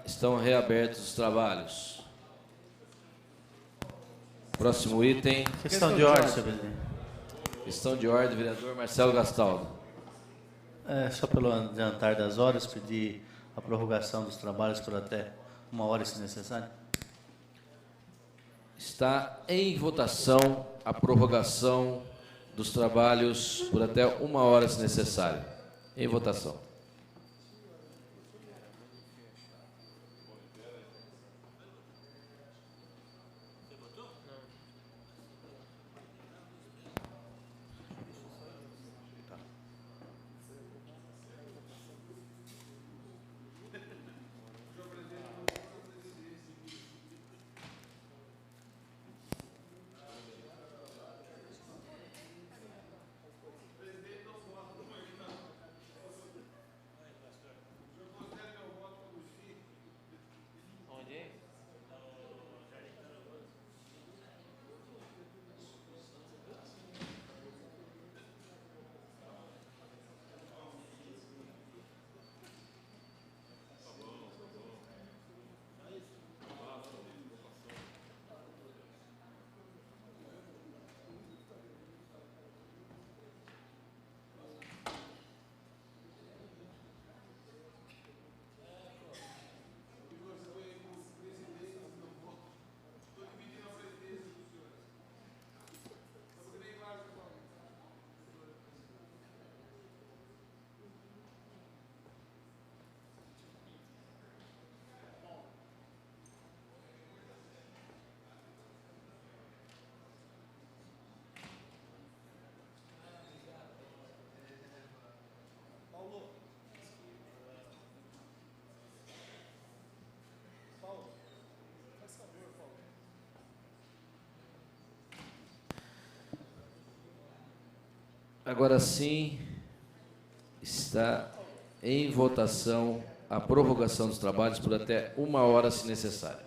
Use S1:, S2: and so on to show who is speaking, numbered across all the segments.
S1: Estão reabertos os trabalhos. Próximo item.
S2: Questão de ordem, senhor presidente.
S1: Questão de ordem, vereador Marcelo Gastaldo.
S2: Só pelo adiantar das horas, pedir a prorrogação dos trabalhos por até 1 hora, se necessário.
S1: Está em votação a prorrogação dos trabalhos por até 1 hora, se necessário. Em votação. Agora sim, está em votação a prorrogação dos trabalhos por até 1 hora, se necessário.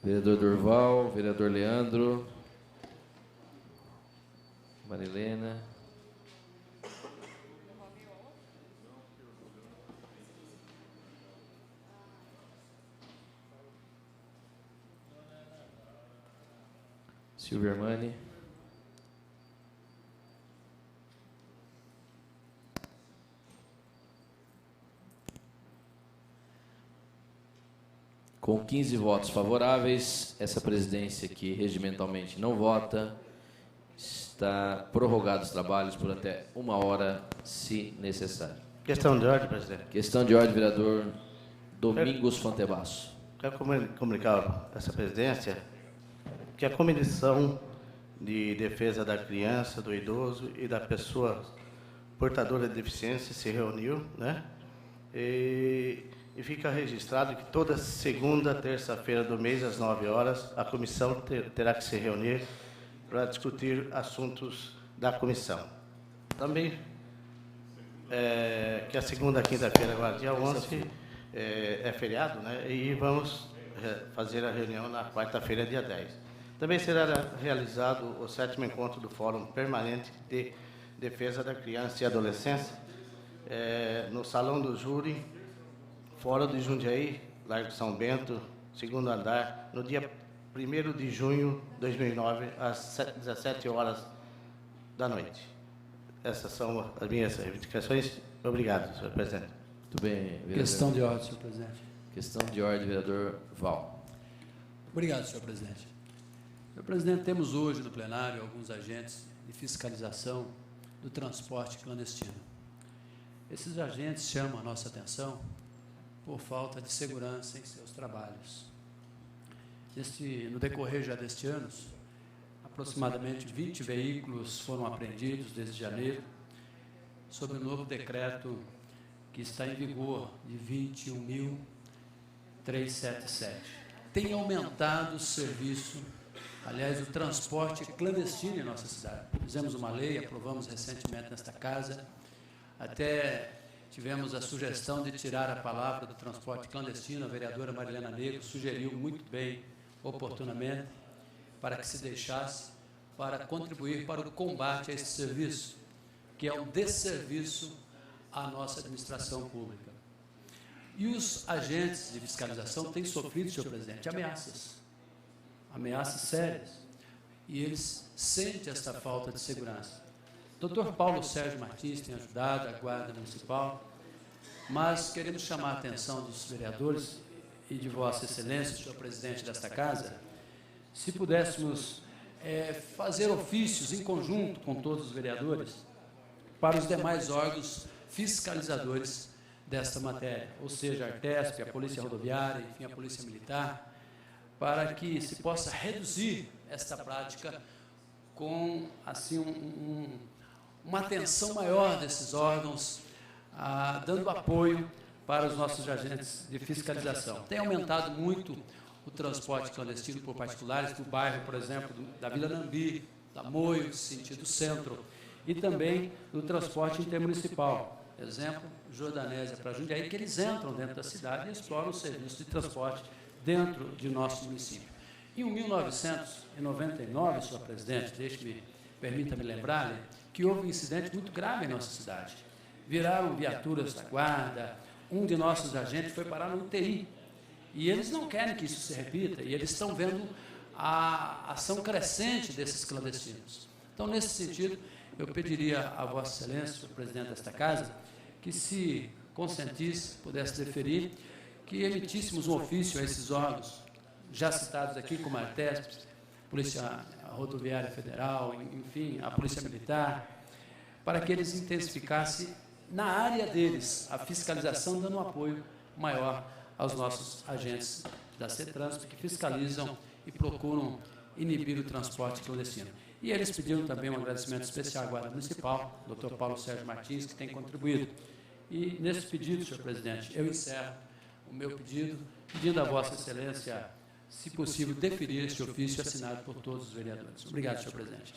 S1: Vereador Durval, vereador Leandro, Marilena. Silvio Armani. Com 15 votos favoráveis, essa presidência que regimentalmente não vota, está prorrogados os trabalhos por até 1 hora, se necessário.
S2: Questão de ordem, presidente.
S1: Questão de ordem, vereador Domingos Fontebasso.
S2: Quero comunicar a essa presidência que a Comissão de Defesa da Criança, do Idoso e da Pessoa Portadora de Deficiência se reuniu, né? E fica registrado que toda segunda, terça-feira do mês, às 9 horas, a comissão terá que se reunir para discutir assuntos da comissão. Também, que a segunda, quinta-feira, agora, dia 11, é feriado, né? E vamos fazer a reunião na quarta-feira, dia 10. Também será realizado o 7º encontro do Fórum Permanente de Defesa da Criança e Adolescência, no Salão do Júri, Fórum de Jundiaí, Largo São Bento, 2º andar, no dia 1º de junho de 2009, às 17 horas da noite. Essas são as minhas reivindicações. Obrigado, senhor presidente.
S1: Muito bem, vereador.
S3: Questão de ordem, senhor presidente.
S1: Questão de ordem, vereador Val.
S3: Obrigado, senhor presidente. Senhor presidente, temos hoje no plenário alguns agentes de fiscalização do transporte clandestino. Esses agentes chamam a nossa atenção por falta de segurança em seus trabalhos. No decorrer já deste ano, aproximadamente 20 veículos foram apreendidos desde janeiro, sob o novo decreto que está em vigor de 21.377. Tem aumentado o serviço, aliás, o transporte clandestino em nossa cidade. Fizemos uma lei, aprovamos recentemente nesta casa, até tivemos a sugestão de tirar a palavra do transporte clandestino. A vereadora Marilena Negro sugeriu muito bem, oportunamente, para que se deixasse para contribuir para o combate a esse serviço, que é um desserviço à nossa administração pública. E os agentes de fiscalização têm sofrido, senhor presidente, ameaças sérias, e eles sentem esta falta de segurança. O Dr. Paulo Sérgio Martins tem ajudado a Guarda Municipal, mas queremos chamar a atenção dos vereadores e de Vossa Excelência, senhor presidente desta Casa, se pudéssemos fazer ofícios em conjunto com todos os vereadores para os demais órgãos fiscalizadores desta matéria, ou seja, a Artesp, a Polícia Rodoviária, enfim, a Polícia Militar, para que se possa reduzir esta prática com assim, uma atenção maior desses órgãos, dando apoio para os nossos agentes de fiscalização. Tem aumentado muito o transporte clandestino por particulares do bairro, por exemplo, da Vila Nambi, da Moio, sentido centro, e também do transporte intermunicipal. Exemplo, Jordanésia para Jundiaí, que eles entram dentro da cidade e exploram o serviço de transporte dentro de nosso município. Em 1999, senhor presidente, permita-me lembrar-lhe que houve um incidente muito grave em nossa cidade. Viraram viaturas da guarda, um de nossos agentes foi parar no UTI, e eles não querem que isso se repita, e eles estão vendo a ação crescente desses clandestinos. Então, nesse sentido, eu pediria a Vossa Excelência, senhor presidente desta Casa, que se consentisse, pudesse deferir, que emitíssemos um ofício a esses órgãos, já citados aqui, como a Artesp, Polícia Rodoviária Federal, enfim, a Polícia Militar, para que eles intensificassem na área deles a fiscalização, dando um apoio maior aos nossos agentes da CETRANSP, que fiscalizam e procuram inibir o transporte clandestino. E eles pediram também um agradecimento especial à Guarda Municipal, Dr. Paulo Sérgio Martins, que tem contribuído. E, nesse pedido, senhor presidente, eu encerro o meu pedido, pedindo a Vossa Excelência, se possível, deferir este ofício assinado por todos os vereadores. Obrigado, senhor presidente.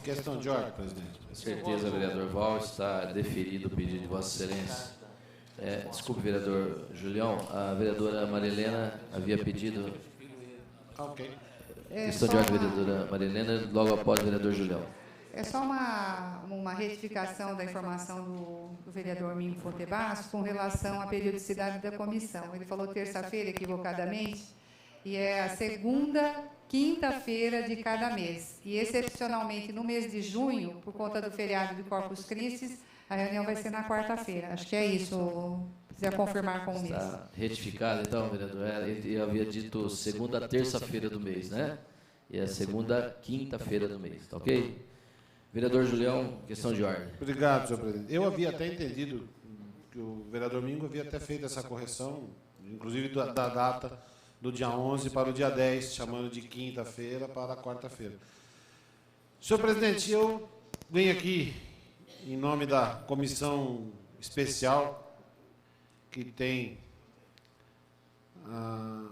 S4: Questão de ordem, presidente.
S1: Com certeza, vereador Val, está deferido o pedido de Vossa Excelência. Desculpe, vereador Julião, a vereadora Marilena havia pedido...
S4: Ok.
S1: Questão de ordem, vereadora Marilena, logo após o vereador Julião.
S5: É só uma retificação da informação do vereador Mingo Fontebasco com relação à periodicidade da comissão. Ele falou terça-feira, equivocadamente, e é a segunda quinta-feira de cada mês. E, excepcionalmente, no mês de junho, por conta do feriado de Corpus Christi, a reunião vai ser na quarta-feira. Acho que é isso. Precisa confirmar com o mês.
S1: Está retificado, então, vereador? Ele havia dito segunda, terça-feira do mês, né? E a segunda, quinta-feira do mês, tá ok? Vereador Julião, questão de ordem.
S4: Obrigado, senhor presidente. Eu havia até entendido que o vereador Mingo havia até feito essa correção, inclusive da data do dia 11 para o dia 10, chamando de quinta-feira para quarta-feira. Senhor presidente, eu venho aqui em nome da comissão especial que tem a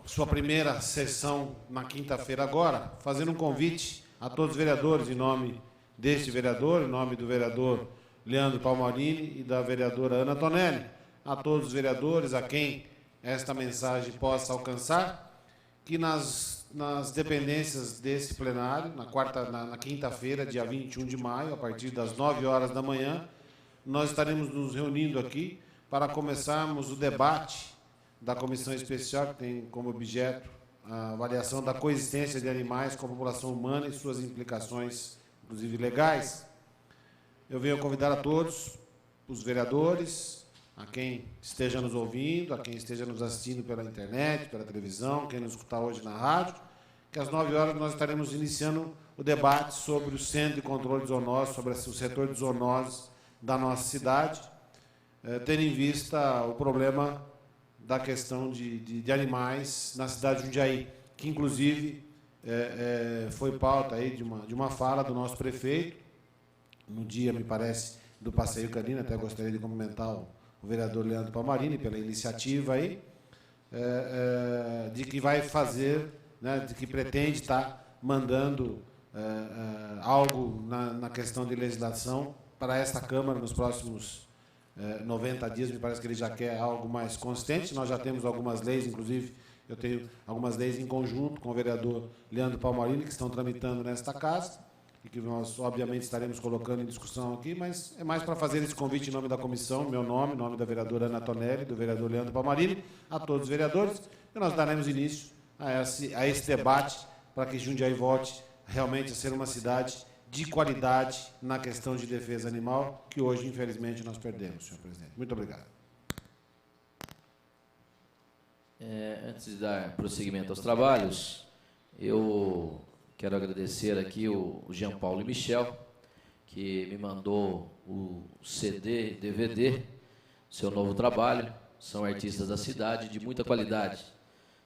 S4: sua primeira sessão na quinta-feira agora, fazendo um convite a todos os vereadores, em nome deste vereador, em nome do vereador Leandro Palmarini e da vereadora Ana Tonelli, a todos os vereadores, a quem esta mensagem possa alcançar, que nas dependências desse plenário, na quinta-feira, dia 21 de maio, a partir das 9 horas da manhã, nós estaremos nos reunindo aqui para começarmos o debate da comissão especial, que tem como objeto a avaliação da coexistência de animais com a população humana e suas implicações, inclusive legais. Eu venho convidar a todos, os vereadores, a quem esteja nos ouvindo, a quem esteja nos assistindo pela internet, pela televisão, quem nos escutar hoje na rádio, que às 9 horas nós estaremos iniciando o debate sobre o Centro de Controle de Zoonoses, sobre o setor de zoonoses da nossa cidade, tendo em vista o problema da questão de animais na cidade de Jundiaí, que, inclusive, foi pauta aí de uma fala do nosso prefeito, no dia, me parece, do passeio canino, até gostaria de cumprimentar o vereador Leandro Palmarini pela iniciativa aí, de que vai fazer, né, de que pretende estar mandando algo na questão de legislação para esta Câmara nos próximos 90 dias, me parece que ele já quer algo mais consistente. Nós já temos algumas leis, inclusive, Eu tenho algumas leis em conjunto com o vereador Leandro Palmarini, que estão tramitando nesta casa, e que nós, obviamente, estaremos colocando em discussão aqui, mas é mais para fazer esse convite em nome da comissão, meu nome, em nome da vereadora Ana Tonelli, do vereador Leandro Palmarini, a todos os vereadores, e nós daremos início a esse debate para que Jundiaí volte realmente a ser uma cidade de qualidade na questão de defesa animal, que hoje, infelizmente, nós perdemos, senhor presidente. Muito obrigado.
S1: Antes de dar prosseguimento aos trabalhos, eu quero agradecer aqui o Jean Paulo e Michel, que me mandou o CD, DVD, seu novo trabalho. São artistas da cidade, de muita qualidade,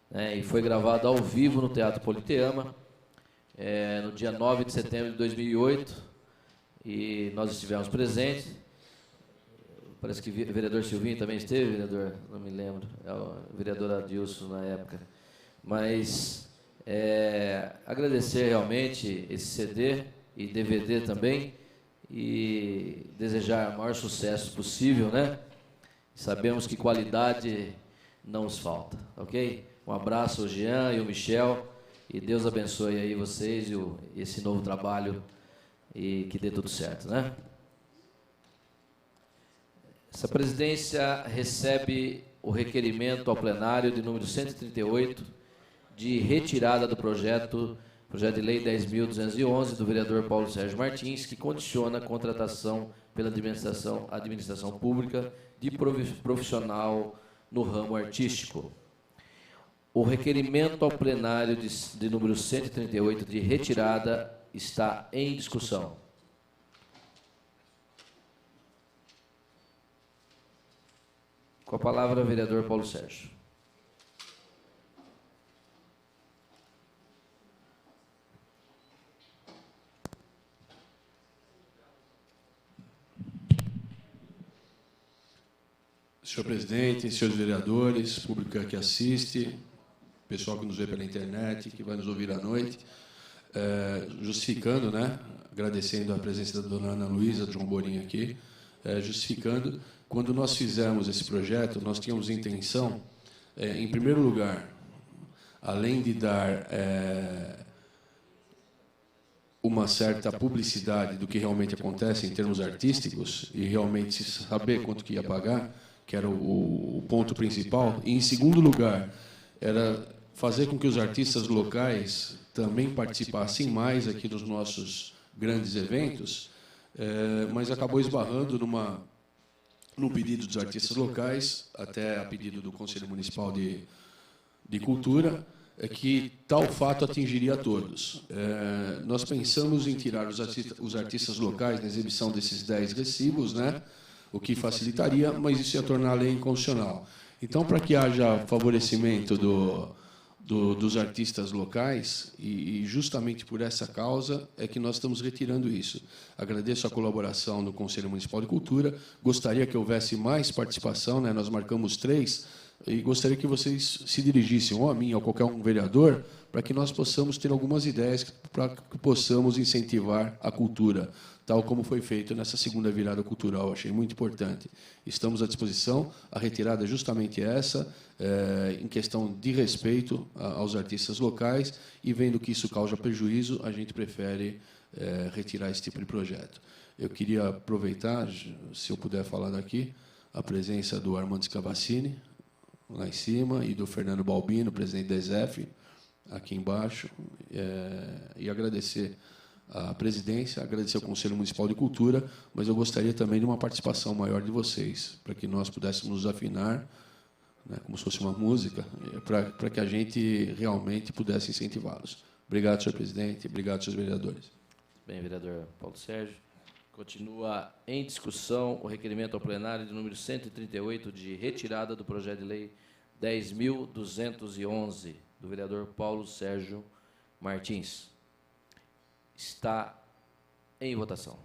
S1: né? E foi gravado ao vivo no Teatro Politeama, no dia 9 de setembro de 2008, e nós estivemos presentes. Parece que o vereador Silvinho também esteve, vereador, não me lembro, é o vereador Adilson na época. Mas agradecer realmente esse CD e DVD também, e desejar o maior sucesso possível, né? Sabemos que qualidade não nos falta, ok? Um abraço ao Jean e ao Michel, e Deus abençoe aí vocês e esse novo trabalho, e que dê tudo certo, né? Essa presidência recebe o requerimento ao plenário de número 138, de retirada do projeto de lei 10.211, do vereador Paulo Sérgio Martins, que condiciona a contratação pela administração pública de profissional no ramo artístico. O requerimento ao plenário de número 138 de retirada está em discussão. Com a palavra, o vereador Paulo Sérgio.
S6: Senhor presidente, senhores vereadores, público que assiste, pessoal que nos vê pela internet, que vai nos ouvir à noite, justificando, né, agradecendo a presença da dona Ana Luísa, do João Borim aqui, justificando, quando nós fizemos esse projeto, nós tínhamos a intenção, em primeiro lugar, além de dar uma certa publicidade do que realmente acontece em termos artísticos, e realmente saber quanto que ia pagar, que era o ponto principal, e, em segundo lugar, era fazer com que os artistas locais também participassem mais aqui dos nossos grandes eventos, mas acabou esbarrando no pedido dos artistas locais, até a pedido do Conselho Municipal de Cultura, que tal fato atingiria a todos. Nós pensamos em tirar os artistas locais na exibição desses 10 recibos, né? O que facilitaria, mas isso ia tornar a lei inconstitucional. Então, para que haja favorecimento dos artistas locais, e justamente por essa causa é que nós estamos retirando isso. Agradeço a colaboração do Conselho Municipal de Cultura, gostaria que houvesse mais participação, né? Nós marcamos 3, e gostaria que vocês se dirigissem, ou a mim, ou qualquer um vereador, para que nós possamos ter algumas ideias, para que possamos incentivar a cultura, tal como foi feito nessa segunda virada cultural. Achei muito importante. Estamos à disposição. A retirada é justamente essa, em questão de respeito aos artistas locais, e vendo que isso causa prejuízo, a gente prefere retirar esse tipo de projeto. Eu queria aproveitar, se eu puder falar daqui, a presença do Armando Scavacini, lá em cima, e do Fernando Balbino, presidente da ESEF, aqui embaixo, e agradecer a presidência, agradecer ao Conselho Municipal de Cultura, mas eu gostaria também de uma participação maior de vocês, para que nós pudéssemos nos afinar, né, como se fosse uma música, para que a gente realmente pudesse incentivá-los. Obrigado, senhor presidente, obrigado, senhores vereadores.
S1: Bem, vereador Paulo Sérgio. Continua em discussão o requerimento ao plenário de número 138 de retirada do projeto de lei 10.211, do vereador Paulo Sérgio Martins. Está em votação.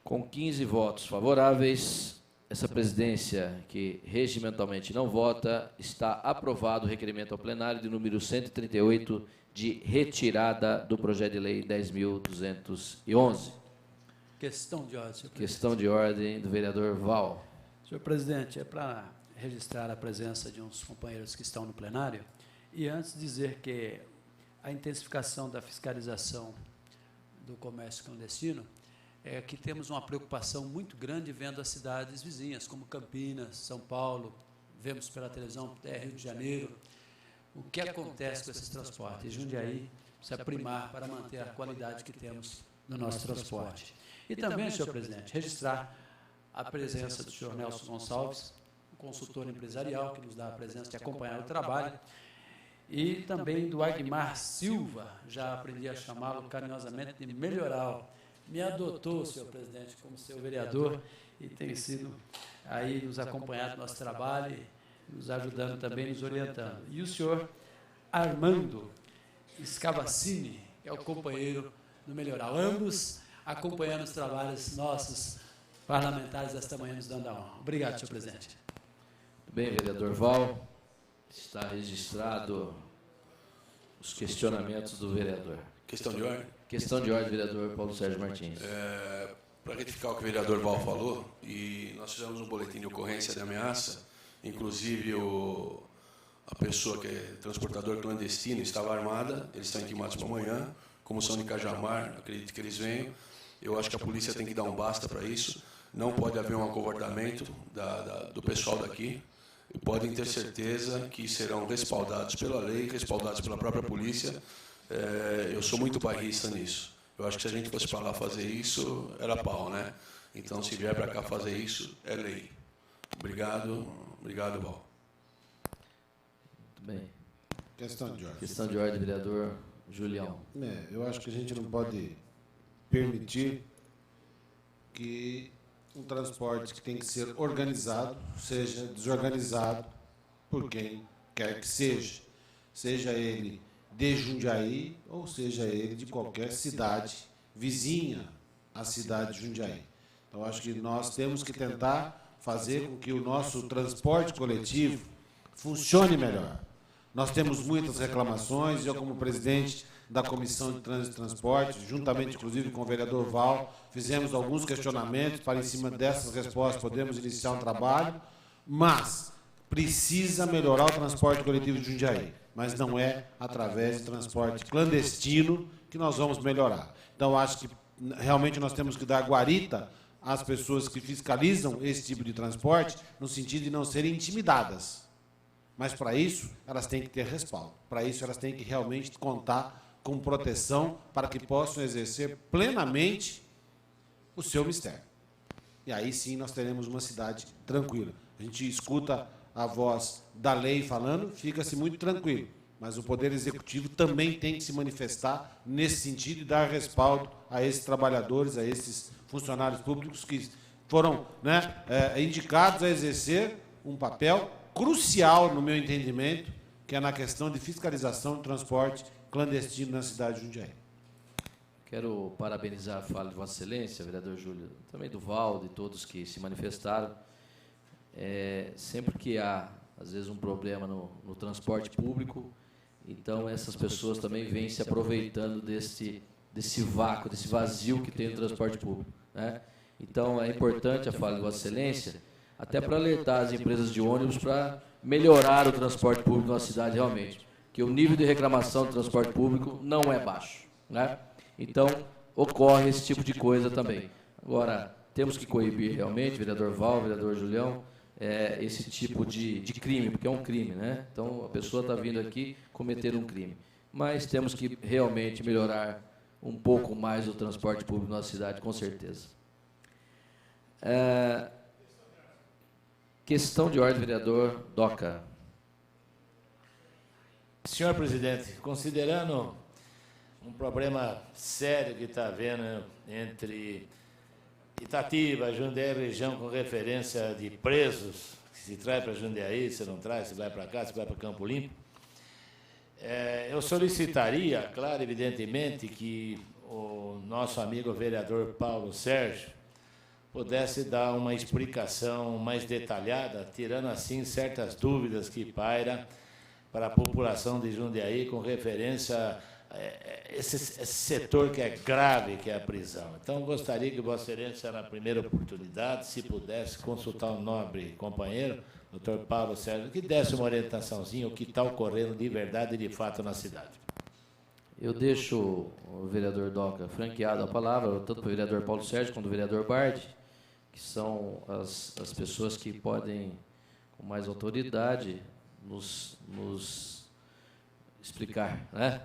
S1: Com 15 votos favoráveis, essa presidência, que regimentalmente não vota, está aprovado o requerimento ao plenário de número 138 de retirada do projeto de lei 10.211.
S3: Questão de ordem, senhor presidente.
S1: Questão de ordem do vereador Val.
S3: Senhor presidente, é para registrar a presença de uns companheiros que estão no plenário e antes dizer que a intensificação da fiscalização do comércio clandestino é que temos uma preocupação muito grande vendo as cidades vizinhas, como Campinas, São Paulo, vemos pela televisão Rio de Janeiro, o que acontece com esses transportes. E Jundiaí precisa primar para manter a qualidade que temos no nosso transporte. E também, senhor presidente, registrar a presença do senhor Nelson Gonçalves, consultor empresarial, que nos dá a presença de acompanhar o trabalho, e também do Agmar Silva, já aprendi a chamá-lo carinhosamente de Melhoral. Me adotou, senhor presidente, como seu vereador e tem sido aí nos acompanhado no nosso trabalho, nos ajudando também, nos orientando. E o senhor Armando Scavacini, que é o companheiro do Melhoral. Ambos acompanhando os trabalhos nossos parlamentares desta manhã, nos dando a honra. Obrigado, senhor presidente.
S1: Bem, vereador Val, está registrado os questionamentos do vereador.
S6: Questão de ordem?
S1: Questão de ordem, vereador Paulo Sérgio Martins.
S6: Para retificar o que o vereador Val falou, e nós fizemos um boletim de ocorrência de ameaça, inclusive a pessoa que é transportador clandestino estava armada, eles estão intimados para amanhã, como são de Cajamar, acredito que eles venham. Eu acho que a polícia tem que dar um basta para isso, não pode haver um acovardamento do pessoal daqui, e podem ter certeza que serão respaldados pela lei, respaldados pela própria polícia. Eu sou muito bairrista nisso. Eu acho que se a gente fosse para lá fazer isso, era pau, né? Então, se vier para cá fazer isso, é lei. Obrigado, Val.
S1: Muito bem.
S4: Questão de ordem.
S1: Questão de ordem, vereador Julião.
S4: Eu acho que a gente não pode permitir que um transporte que tem que ser organizado seja desorganizado por quem quer que seja ele de Jundiaí ou seja ele de qualquer cidade vizinha à cidade de Jundiaí. Então, acho que nós temos que tentar fazer com que o nosso transporte coletivo funcione melhor. Nós temos muitas reclamações, eu, como presidente da Comissão de Trânsito e Transporte, juntamente, inclusive, com o vereador Val, fizemos alguns questionamentos para, em cima dessas respostas, podermos iniciar um trabalho, mas precisa melhorar o transporte coletivo de Jundiaí, mas não é através de transporte clandestino que nós vamos melhorar. Então, acho que realmente nós temos que dar guarita às pessoas que fiscalizam esse tipo de transporte, no sentido de não serem intimidadas. Mas, para isso, elas têm que ter respaldo. Para isso, elas têm que realmente contar com proteção para que possam exercer plenamente o seu mistério. E aí, sim, nós teremos uma cidade tranquila. A gente escuta a voz da lei falando, fica-se muito tranquilo. Mas o Poder Executivo também tem que se manifestar nesse sentido e dar respaldo a esses trabalhadores, a esses funcionários públicos que foram indicados a exercer um papel crucial, no meu entendimento, que é na questão de fiscalização do transporte clandestino na cidade de Jundiaí.
S1: Quero parabenizar a fala de Vossa Excelência, vereador Júlio, também do Val, de todos que se manifestaram. Sempre que há, às vezes, um problema no transporte público, então essas pessoas também vêm se aproveitando desse vácuo, desse vazio que tem no transporte público, né? Então, é importante a fala de Vossa Excelência, até para alertar as empresas de ônibus para melhorar o transporte público na cidade realmente, que o nível de reclamação do transporte público não é baixo, né? Então, ocorre esse tipo de coisa também. Agora, temos que coibir realmente, vereador Val, vereador Julião, esse tipo de crime, porque é um crime, né? Então, a pessoa está vindo aqui cometer um crime. Mas temos que realmente melhorar um pouco mais o transporte público na nossa cidade, com certeza. Questão de ordem, vereador Doca.
S7: Senhor presidente, considerando um problema sério que está havendo entre Itatiba, Jundiaí região, com referência de presos, que se traz para Jundiaí, se não traz, se vai para cá, se vai para Campo Limpo, eu solicitaria, claro, evidentemente, que o nosso amigo vereador Paulo Sérgio pudesse dar uma explicação mais detalhada, tirando assim certas dúvidas que paira para a população de Jundiaí com referência a esse setor que é grave, que é a prisão. Então, gostaria que Vossa Excelência, na primeira oportunidade, se pudesse consultar o nobre companheiro, doutor Paulo Sérgio, que desse uma orientaçãozinha, o que está ocorrendo de verdade e de fato na cidade.
S1: Eu deixo o vereador Doca franqueado a palavra, tanto para o vereador Paulo Sérgio quanto o vereador Bardi, que são as pessoas que podem, com mais autoridade, nos explicar, né?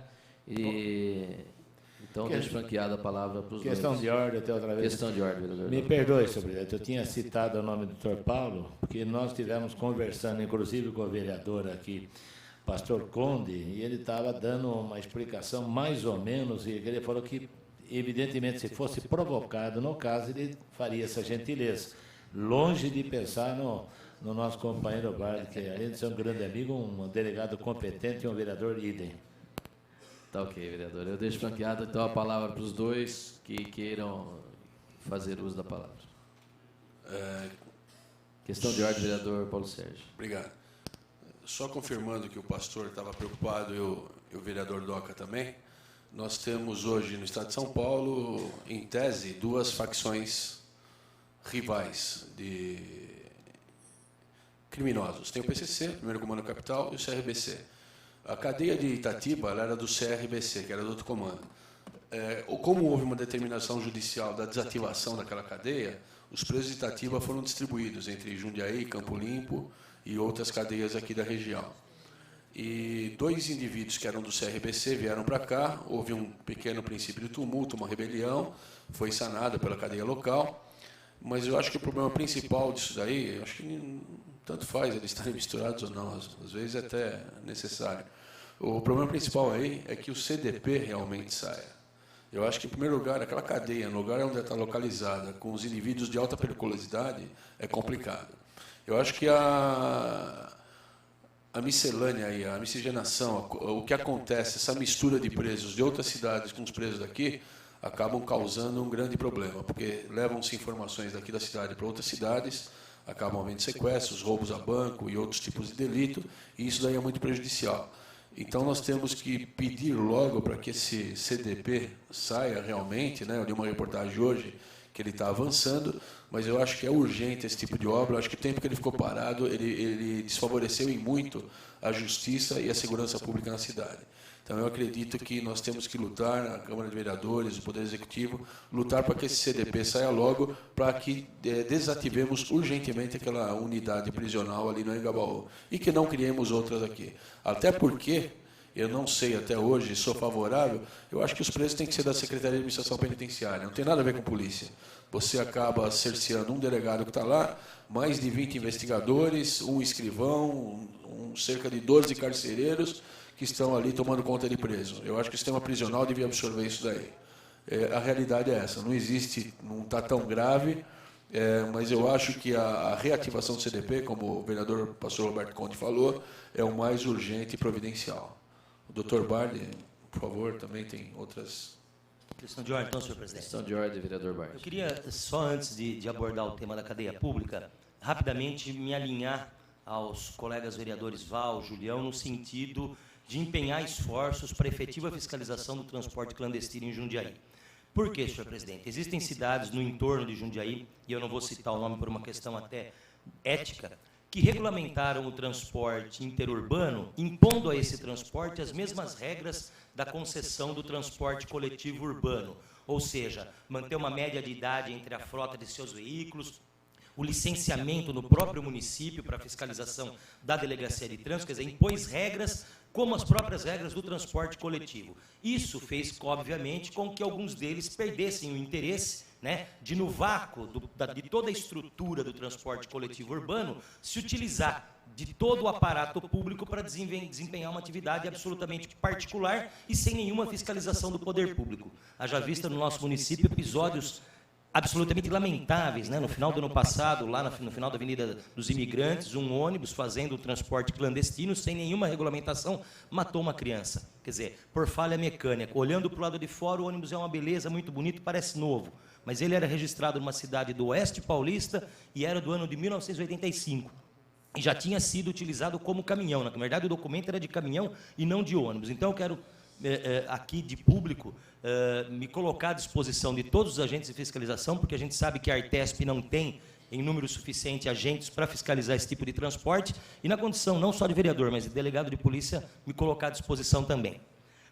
S1: Então, deixo franqueada a palavra para os dois.
S7: Questão de ordem, até outra vez.
S1: Questão de ordem, vereador.
S7: Me perdoe, senhor presidente, eu tinha citado o nome do doutor Paulo, porque nós estivemos conversando, inclusive, com o vereador aqui, pastor Conde, e ele estava dando uma explicação mais ou menos, e ele falou que, evidentemente, se fosse provocado no caso, ele faria essa gentileza. Longe de pensar no nosso companheiro Bardi, que, além de ser um grande amigo, um delegado competente e um vereador idem.
S1: Tá ok, vereador. Eu deixo franqueado, então, a palavra para os dois que queiram fazer uso da palavra. Questão de ordem, vereador Paulo Sérgio.
S6: Obrigado. Só confirmando que o pastor estava preocupado, e o vereador Doca também, nós temos hoje no estado de São Paulo, em tese, duas facções rivais de criminosos. Tem o PCC, Primeiro Comando Capital, e o CRBC. A cadeia de Itatiba ela era do CRBC, que era do outro comando. Como houve uma determinação judicial da desativação daquela cadeia, os presos de Itatiba foram distribuídos entre Jundiaí, Campo Limpo e outras cadeias aqui da região. E 2 indivíduos que eram do CRBC vieram para cá, houve um pequeno princípio de tumulto, uma rebelião, foi sanada pela cadeia local, mas eu acho que o problema principal disso daí, eu acho que tanto faz eles estarem misturados ou não, às vezes é até necessário. O problema principal aí é que o CDP realmente saia. Eu acho que, em primeiro lugar, aquela cadeia, no lugar onde ela está localizada, com os indivíduos de alta periculosidade, é complicado. Eu acho que a miscelânea aí, a miscigenação, o que acontece, essa mistura de presos de outras cidades com os presos daqui, acabam causando um grande problema, porque levam-se informações daqui da cidade para outras cidades, acabam havendo sequestros, roubos a banco e outros tipos de delito, e isso daí é muito prejudicial. Então, nós temos que pedir logo para que esse CDP saia realmente, né? Eu li uma reportagem hoje que ele está avançando, mas eu acho que é urgente esse tipo de obra. Eu acho que o tempo que ele ficou parado, ele desfavoreceu em muito a justiça e a segurança pública na cidade. Então, eu acredito que nós temos que lutar, a Câmara de Vereadores, o Poder Executivo, lutar para que esse CDP saia logo, para que desativemos urgentemente aquela unidade prisional ali no Engabaú e que não criemos outras aqui. Até porque, eu não sei até hoje, sou favorável, eu acho que os presos têm que ser da Secretaria de Administração Penitenciária, não tem nada a ver com polícia. Você acaba cerceando um delegado que está lá, mais de 20 investigadores, um escrivão, cerca de 12 carcereiros, que estão ali tomando conta de preso. Eu acho que o sistema prisional devia absorver isso daí. A realidade é essa, não existe, não está tão grave, mas eu acho que a reativação do CDP, como o vereador pastor Roberto Conde falou, é o mais urgente e providencial. O doutor Bardi, por favor, também tem outras...
S8: Questão de ordem, então, senhor presidente.
S1: Questão de ordem, vereador Bardi.
S8: Eu queria, só antes de abordar o tema da cadeia pública, rapidamente me alinhar aos colegas vereadores Val, Julião, no sentido de empenhar esforços para a efetiva fiscalização do transporte clandestino em Jundiaí. Por quê, senhor presidente? Existem cidades no entorno de Jundiaí, e eu não vou citar o nome por uma questão até ética, que regulamentaram o transporte interurbano, impondo a esse transporte as mesmas regras da concessão do transporte coletivo urbano, ou seja, manter uma média de idade entre a frota de seus veículos, o licenciamento no próprio município para fiscalização da delegacia de trânsito, quer dizer, impôs regras como as próprias regras do transporte coletivo. Isso fez, obviamente, com que alguns deles perdessem o interesse, né, de, no vácuo de toda a estrutura do transporte coletivo urbano, se utilizar de todo o aparato público para desempenhar uma atividade absolutamente particular e sem nenhuma fiscalização do poder público. Haja vista no nosso município episódios absolutamente lamentáveis, né? No final do ano passado, lá no final da Avenida dos Imigrantes, um ônibus fazendo o transporte clandestino, sem nenhuma regulamentação, matou uma criança. Quer dizer, por falha mecânica. Olhando para o lado de fora, o ônibus é uma beleza, muito bonito, parece novo. mas ele era registrado numa cidade do Oeste Paulista e era do ano de 1985. E já tinha sido utilizado como caminhão. Na verdade, o documento era de caminhão e não de ônibus. Então, eu quero, aqui de público, me colocar à disposição de todos os agentes de fiscalização, porque a gente sabe que a Artesp não tem, em número suficiente, agentes para fiscalizar esse tipo de transporte, e na condição não só de vereador, mas de delegado de polícia, me colocar à disposição também.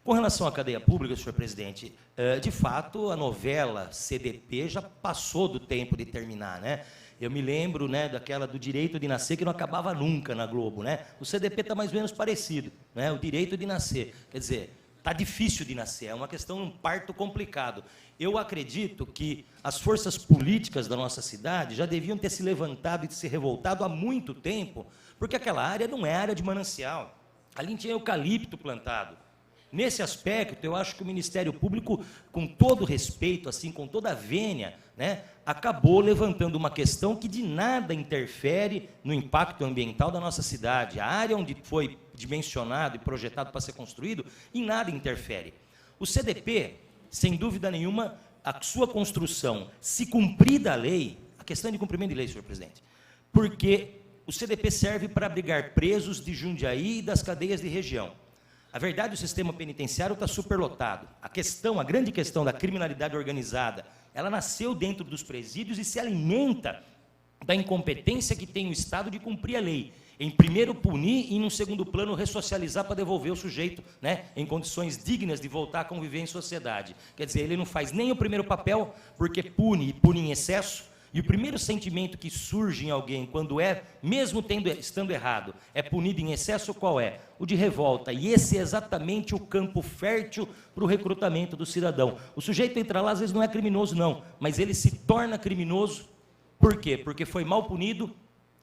S8: Com relação à cadeia pública, senhor presidente, de fato, a novela CDP já passou do tempo de terminar, né? Eu me lembro, né, daquela do direito de nascer, que não acabava nunca na Globo, né? O CDP está mais ou menos parecido, né? O direito de nascer. Quer dizer, está difícil de nascer, é uma questão, um parto complicado. Eu acredito que as forças políticas da nossa cidade já deviam ter se levantado e se revoltado há muito tempo, porque aquela área não é área de manancial. Ali tinha eucalipto plantado. Nesse aspecto, eu acho que o Ministério Público, com todo respeito, assim, com toda a vênia, né, acabou levantando uma questão que de nada interfere no impacto ambiental da nossa cidade. A área onde foi dimensionado e projetado para ser construído, em nada interfere. O CDP, sem dúvida nenhuma, a sua construção, se cumprida a lei, a questão de cumprimento de lei, senhor presidente, porque o CDP serve para abrigar presos de Jundiaí e das cadeias de região. A verdade, o sistema penitenciário está superlotado. A grande questão da criminalidade organizada, ela nasceu dentro dos presídios e se alimenta da incompetência que tem o Estado de cumprir a lei. Em primeiro punir e, em um segundo plano, ressocializar para devolver o sujeito, né, em condições dignas de voltar a conviver em sociedade. Quer dizer, ele não faz nem o primeiro papel, porque pune e pune em excesso. E o primeiro sentimento que surge em alguém, quando mesmo estando errado, é punido em excesso, qual é? O de revolta. E esse é exatamente o campo fértil para o recrutamento do cidadão. O sujeito entra lá, às vezes não é criminoso, não, mas ele se torna criminoso. Por quê? Porque foi mal punido,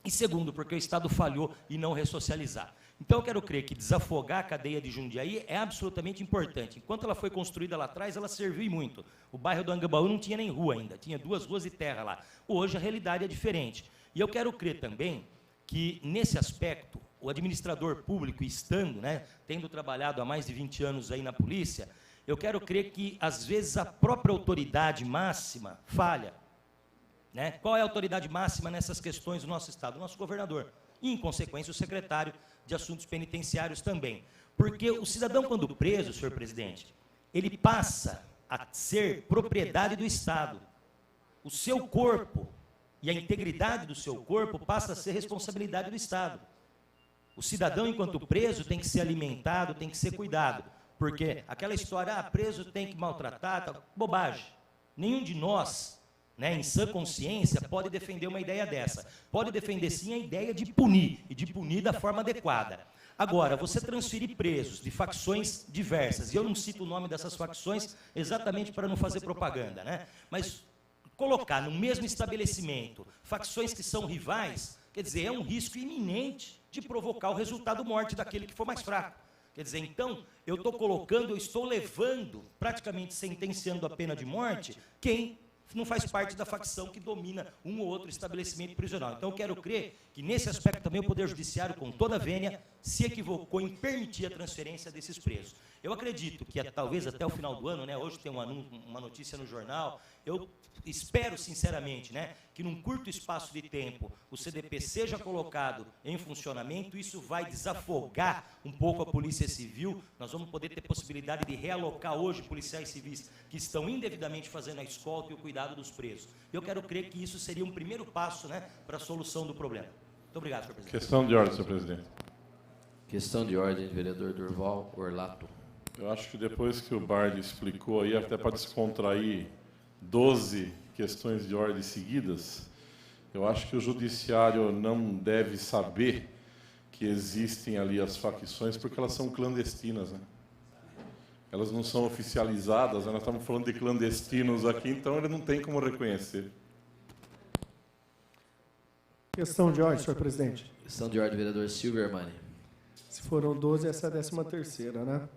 S8: e segundo, porque o Estado falhou em não ressocializar. Então, eu quero crer que desafogar a cadeia de Jundiaí é absolutamente importante. Enquanto ela foi construída lá atrás, ela serviu e muito. O bairro do Angambaú não tinha nem rua ainda, tinha 2 ruas de terra lá. Hoje, a realidade é diferente. E eu quero crer também que, nesse aspecto, o administrador público, estando, né, tendo trabalhado há mais de 20 anos aí na polícia, eu quero crer que, às vezes, a própria autoridade máxima falha. Né? Qual é a autoridade máxima nessas questões do nosso Estado? O nosso governador. E, em consequência, o secretário de Assuntos Penitenciários também. Porque o cidadão, quando preso, senhor presidente, ele passa a ser propriedade do Estado. O seu corpo e a integridade do seu corpo passa a ser responsabilidade do Estado. O cidadão, enquanto preso, tem que ser alimentado, tem que ser cuidado. Porque aquela história, preso tem que maltratar, tá, bobagem. Nenhum de nós, né, em sã consciência, pode defender uma ideia dessa. Pode defender, sim, a ideia de punir, e de punir da forma adequada. Agora, você transferir presos de facções diversas, e eu não cito o nome dessas facções exatamente para não fazer propaganda, né? Mas colocar no mesmo estabelecimento facções que são rivais, quer dizer, é um risco iminente de provocar o resultado morte daquele que for mais fraco. Quer dizer, então, eu estou levando, praticamente sentenciando a pena de morte, quem não faz parte da facção que domina um ou outro estabelecimento prisional. Então, eu quero crer que, nesse aspecto, também o Poder Judiciário, com toda a vênia, se equivocou em permitir a transferência desses presos. Eu acredito que, talvez até o final do ano, né, hoje tem uma notícia no jornal, eu espero, sinceramente, né, que, num curto espaço de tempo, o CDP seja colocado em funcionamento. Isso vai desafogar um pouco a Polícia Civil. Nós vamos poder ter possibilidade de realocar hoje policiais civis que estão indevidamente fazendo a escolta e o cuidado dos presos. Eu quero crer que isso seria um primeiro passo, né, para a solução do problema. Muito obrigado, senhor presidente.
S9: Questão de ordem, senhor presidente.
S1: Questão de ordem, vereador Durval Orlato.
S9: Eu acho que depois que o Bardi explicou aí, até para descontrair 12 questões de ordem seguidas, eu acho que o judiciário não deve saber que existem ali as facções, porque elas são clandestinas, né? Elas não são oficializadas, né? Nós estamos falando de clandestinos aqui, então ele não tem como reconhecer.
S10: Questão de ordem, senhor presidente.
S1: Questão de ordem, vereador Silvio Armani.
S10: Se foram 12, essa é a 13ª, né?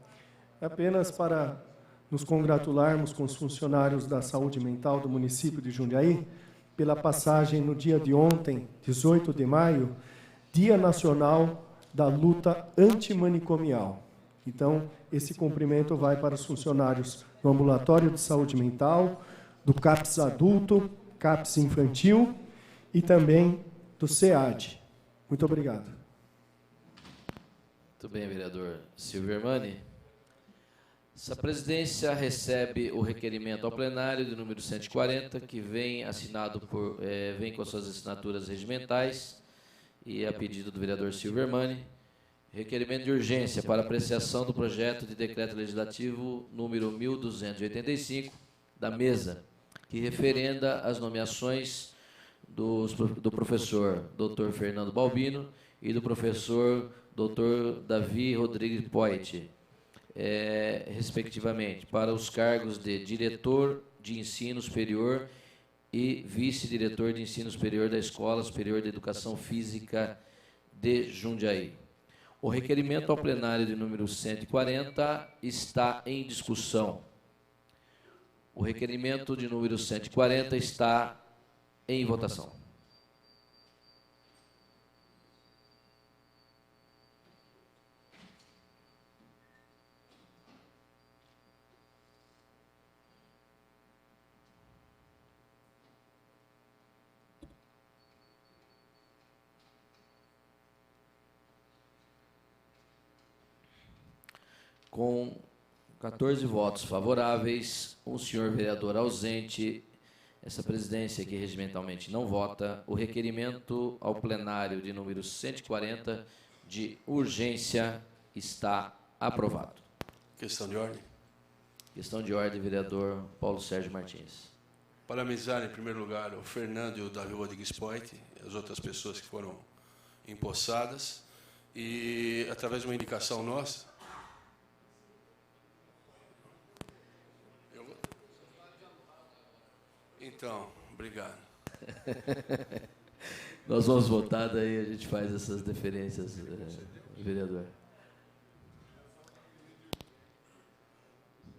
S10: É apenas para nos congratularmos com os funcionários da saúde mental do município de Jundiaí, pela passagem no dia de ontem, 18 de maio, Dia Nacional da Luta Antimanicomial. Então, esse cumprimento vai para os funcionários do ambulatório de saúde mental, do CAPS adulto, CAPS infantil e também do SEAD. Muito obrigado.
S1: Muito bem, vereador Silvio Hermani. Essa presidência recebe o requerimento ao plenário de número 140, que vem assinado vem com as suas assinaturas regimentais e a pedido do vereador Silvio Hermani. Requerimento de urgência para apreciação do projeto de decreto legislativo número 1285 da mesa, que referenda as nomeações do professor Dr. Fernando Balbino e do professor Dr. Davi Rodrigues Poit, respectivamente, para os cargos de diretor de ensino superior e vice-diretor de ensino superior da Escola Superior de Educação Física de Jundiaí. O requerimento ao plenário de número 140 está em discussão. O requerimento de número 140 está em votação. Com 14 votos favoráveis, um senhor vereador ausente, essa presidência aqui regimentalmente não vota, o requerimento ao plenário de número 140 de urgência está aprovado.
S6: Questão de ordem.
S1: Questão de ordem, vereador Paulo Sérgio Martins.
S6: Parabenizar, em primeiro lugar, o Fernando e o Davi Rodrigues Poit, e as outras pessoas que foram empossadas, e, através de uma indicação nossa, então, obrigado.
S1: Nós vamos votar, daí a gente faz essas deferências, vereador.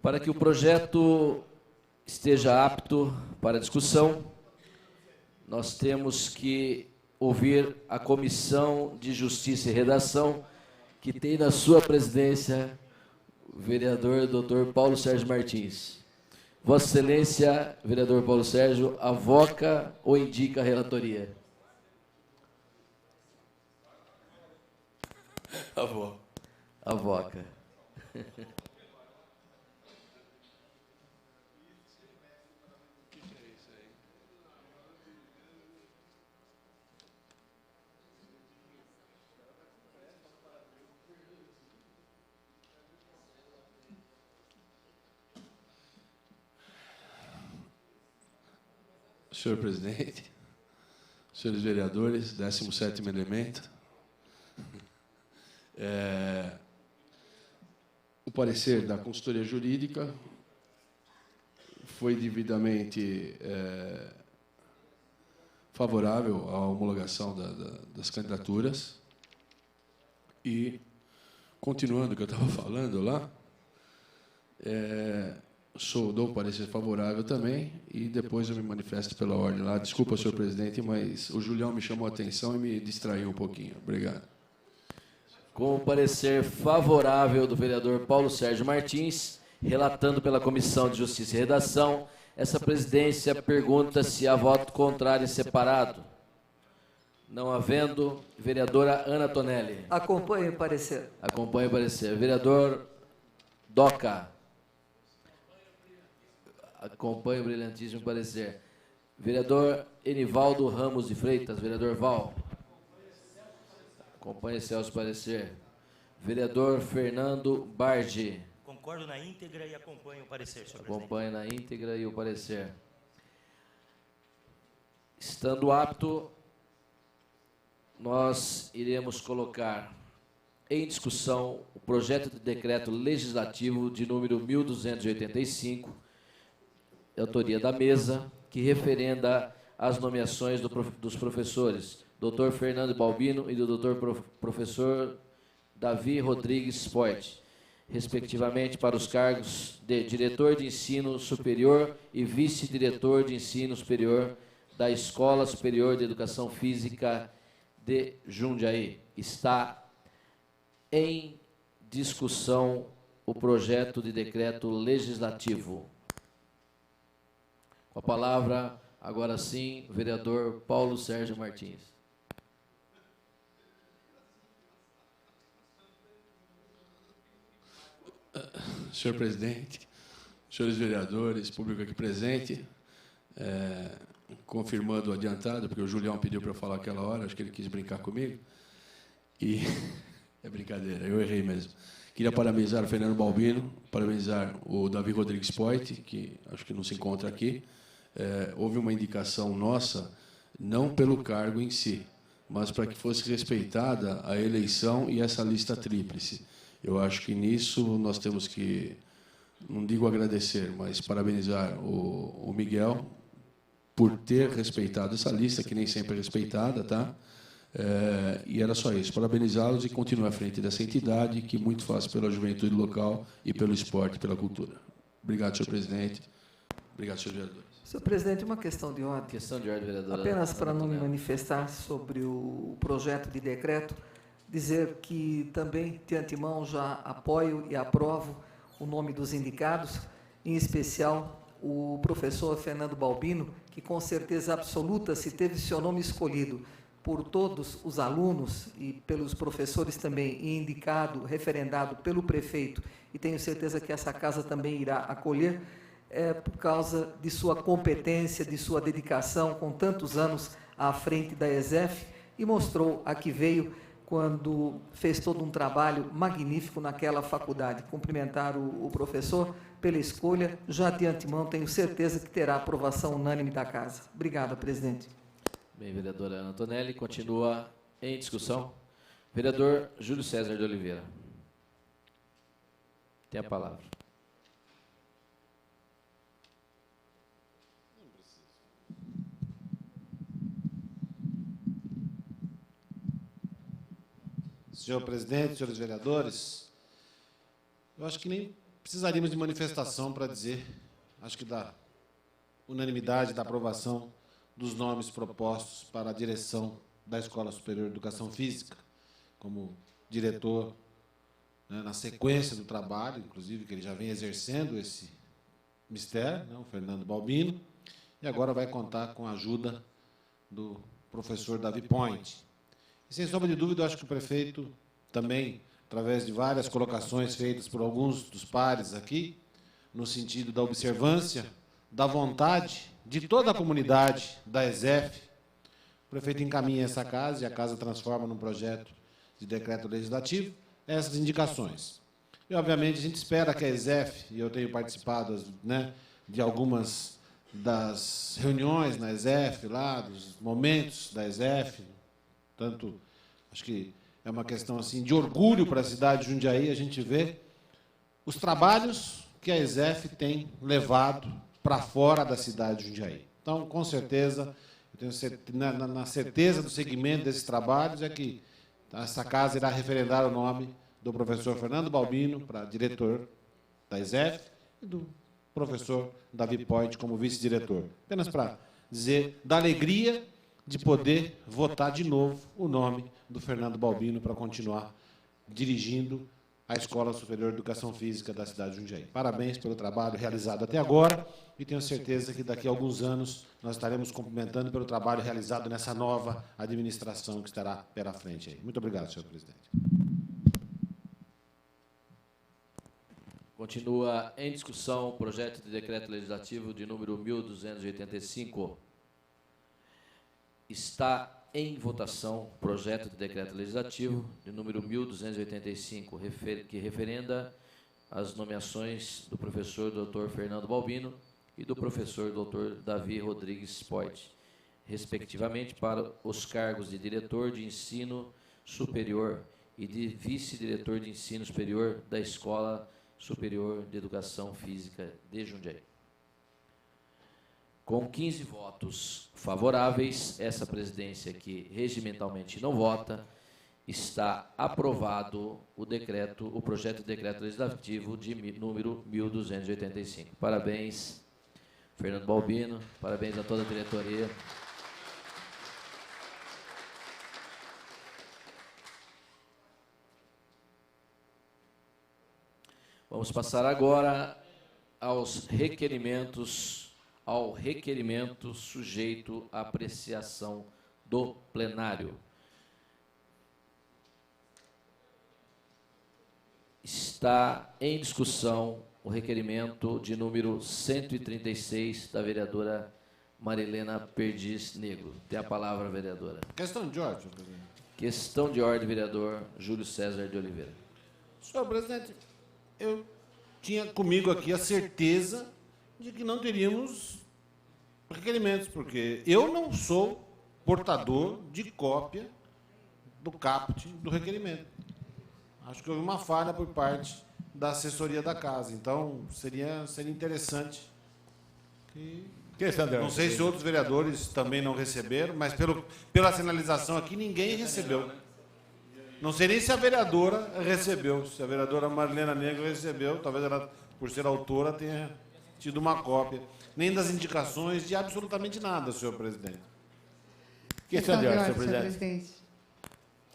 S1: Para que o projeto esteja apto para discussão, nós temos que ouvir a Comissão de Justiça e Redação, que tem na sua presidência o vereador Dr. Paulo Sérgio Martins. Vossa Excelência, vereador Paulo Sérgio, avoca ou indica a relatoria?
S6: Avoca.
S1: Avoca.
S6: Senhor presidente, senhores vereadores, 17º elemento, o parecer da consultoria jurídica foi devidamente favorável à homologação das candidaturas e, continuando o que eu estava falando lá, dou um parecer favorável também e depois eu me manifesto pela ordem lá. Desculpa, senhor presidente, mas o Julião me chamou a atenção e me distraiu um pouquinho. Obrigado.
S1: Com o parecer favorável do vereador Paulo Sérgio Martins, relatando pela Comissão de Justiça e Redação, essa presidência pergunta se há voto contrário em separado. Não havendo, vereadora Ana Tonelli.
S11: Acompanhe o parecer.
S1: Acompanhe o parecer. Vereador Doca. Acompanhe o brilhantíssimo parecer. Vereador Enivaldo Ramos de Freitas. Vereador Val. Acompanhe Celso parecer. Vereador Fernando Bardi.
S8: Concordo na íntegra e acompanho o parecer, senhor presidente.
S1: Acompanhe na íntegra e o parecer. Estando apto, nós iremos colocar em discussão o projeto de decreto legislativo de número 1285, de autoria da mesa, que referenda as nomeações dos professores Dr. Fernando Balbino e do Dr. Professor Davi Rodrigues Poit, respectivamente para os cargos de diretor de ensino superior e vice-diretor de ensino superior da Escola Superior de Educação Física de Jundiaí. Está em discussão o projeto de decreto legislativo. Com a palavra, agora sim, o vereador Paulo Sérgio Martins.
S6: Senhor presidente, senhores vereadores, público aqui presente, confirmando o adiantado, porque o Julião pediu para eu falar aquela hora, acho que ele quis brincar comigo, e é brincadeira, eu errei mesmo. Queria parabenizar o Fernando Balbino, parabenizar o Davi Rodrigues Poit, que acho que não se encontra aqui. Houve uma indicação nossa, não pelo cargo em si, mas para que fosse respeitada a eleição e essa lista tríplice. Eu acho que nisso nós temos que, não digo agradecer, mas parabenizar o Miguel por ter respeitado essa lista, que nem sempre é respeitada, tá? E era só isso, parabenizá-los e continuar à frente dessa entidade que muito faz pela juventude local e pelo esporte e pela cultura. Obrigado, senhor presidente. Obrigado, senhor vereador.
S11: Senhor presidente, uma questão de ordem.
S1: Questão de ordem, vereadora.
S11: Apenas para não me manifestar sobre o projeto de decreto, dizer que também, de antemão, já apoio e aprovo o nome dos indicados, em especial o professor Fernando Balbino, que com certeza absoluta, se teve seu nome escolhido por todos os alunos e pelos professores também, e indicado, referendado pelo prefeito, e tenho certeza que essa casa também irá acolher, por causa de sua competência, de sua dedicação, com tantos anos à frente da ESEF, e mostrou a que veio quando fez todo um trabalho magnífico naquela faculdade. Cumprimentar o professor pela escolha, já de antemão tenho certeza que terá aprovação unânime da casa. Obrigado, presidente.
S1: Bem, vereadora Ana Antonelli, continua em discussão. Vereador Júlio César de Oliveira. Tem a palavra.
S4: Senhor presidente, senhores vereadores, eu acho que nem precisaríamos de manifestação para dizer, acho que da unanimidade da aprovação dos nomes propostos para a direção da Escola Superior de Educação Física, como diretor, né, na sequência do trabalho, inclusive, que ele já vem exercendo esse mistério, né, o Fernando Balbino, e agora vai contar com a ajuda do professor Davi Point. E, sem sombra de dúvida, eu acho que o prefeito também, através de várias colocações feitas por alguns dos pares aqui, no sentido da observância, da vontade de toda a comunidade da ESEF, o prefeito encaminha essa casa e a casa transforma num projeto de decreto legislativo essas indicações. E, obviamente, a gente espera que a ESEF, e eu tenho participado, né, de algumas das reuniões na ESEF, lá, dos momentos da ESEF, tanto, acho que é uma questão assim, de orgulho para a cidade de Jundiaí, a gente vê os trabalhos que a ESEF tem levado para fora da cidade de Jundiaí. Então, com certeza, eu tenho na certeza do segmento desses trabalhos é que essa casa irá referendar o nome do professor Fernando Balbino para diretor da ESEF e do professor Davi Point como vice-diretor. Apenas para dizer da alegria de poder votar de novo o nome do Fernando Balbino para continuar dirigindo a Escola Superior de Educação Física da cidade de Jundiaí. Parabéns pelo trabalho realizado até agora e tenho certeza que daqui a alguns anos nós estaremos cumprimentando pelo trabalho realizado nessa nova administração que estará pela frente aí. Muito obrigado, senhor presidente.
S1: Continua em discussão o projeto de decreto legislativo de número 1285. Está em votação o projeto de decreto legislativo de número 1285, que referenda as nomeações do professor Dr. Fernando Balbino e do professor Dr. Davi Rodrigues Poit, respectivamente, para os cargos de diretor de ensino superior e de vice-diretor de ensino superior da Escola Superior de Educação Física de Jundiaí. Com 15 votos favoráveis, essa presidência que regimentalmente não vota, está aprovado o projeto de decreto legislativo de número 1285. Parabéns, Fernando Balbino, parabéns a toda a diretoria. Vamos passar agora aos requerimentos ao requerimento sujeito à apreciação do plenário. Está em discussão o requerimento de número 136 da vereadora Marilena Perdiz Negro. Tem a palavra, vereadora.
S4: Questão de ordem, senhor presidente.
S1: Questão de ordem, vereador Júlio César de Oliveira.
S4: Senhor presidente, eu tinha comigo aqui a certeza de que não teríamos requerimentos, porque eu não sou portador de cópia do caput do requerimento. Acho que houve uma falha por parte da assessoria da casa. Então, seria interessante que... Não sei se outros vereadores também não receberam, mas pela sinalização aqui, ninguém recebeu. Não sei nem se a vereadora recebeu. Se a vereadora Marilena Negro recebeu, talvez ela, por ser autora, tenha tido uma cópia. Nem das indicações de absolutamente nada, senhor presidente.
S5: Questão de ordem, senhor presidente.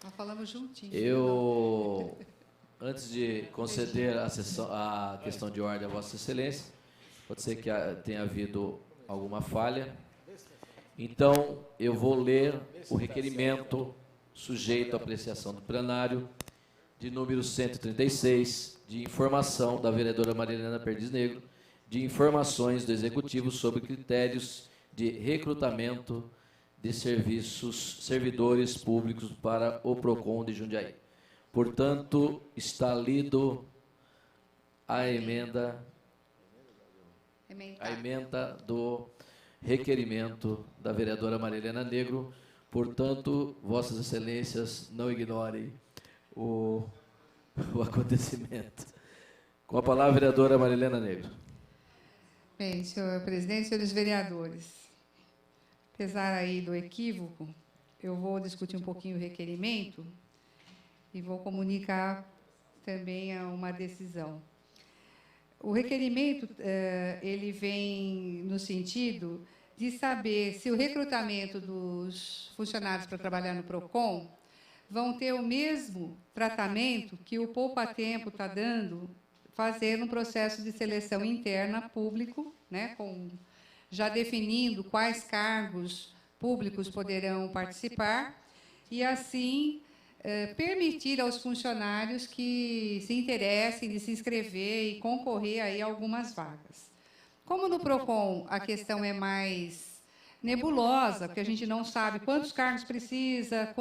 S5: Nós falamos juntinho.
S1: Eu, antes de conceder a questão de ordem a Vossa Excelência, pode ser que tenha havido alguma falha. Então, eu vou ler o requerimento sujeito à apreciação do plenário, de número 136, de informação da vereadora Marilena Perdiz Negro, de informações do Executivo sobre critérios de recrutamento de servidores públicos para o PROCON de Jundiaí. Portanto, está lido a emenda do requerimento da vereadora Marilena Negro. Portanto, Vossas Excelências não ignorem o acontecimento. Com a palavra, a vereadora Marilena Negro.
S5: Bem, senhor presidente, senhores vereadores, apesar aí do equívoco, eu vou discutir um pouquinho o requerimento e vou comunicar também uma decisão. O requerimento, ele vem no sentido de saber se o recrutamento dos funcionários para trabalhar no PROCON vão ter o mesmo tratamento que o Poupa Tempo está dando, fazendo um processo de seleção interna público, né, já definindo quais cargos públicos poderão participar, e assim permitir aos funcionários que se interessem de se inscrever e concorrer aí a algumas vagas. Como no PROCON a questão é mais nebulosa, porque a gente não sabe quantos cargos precisa,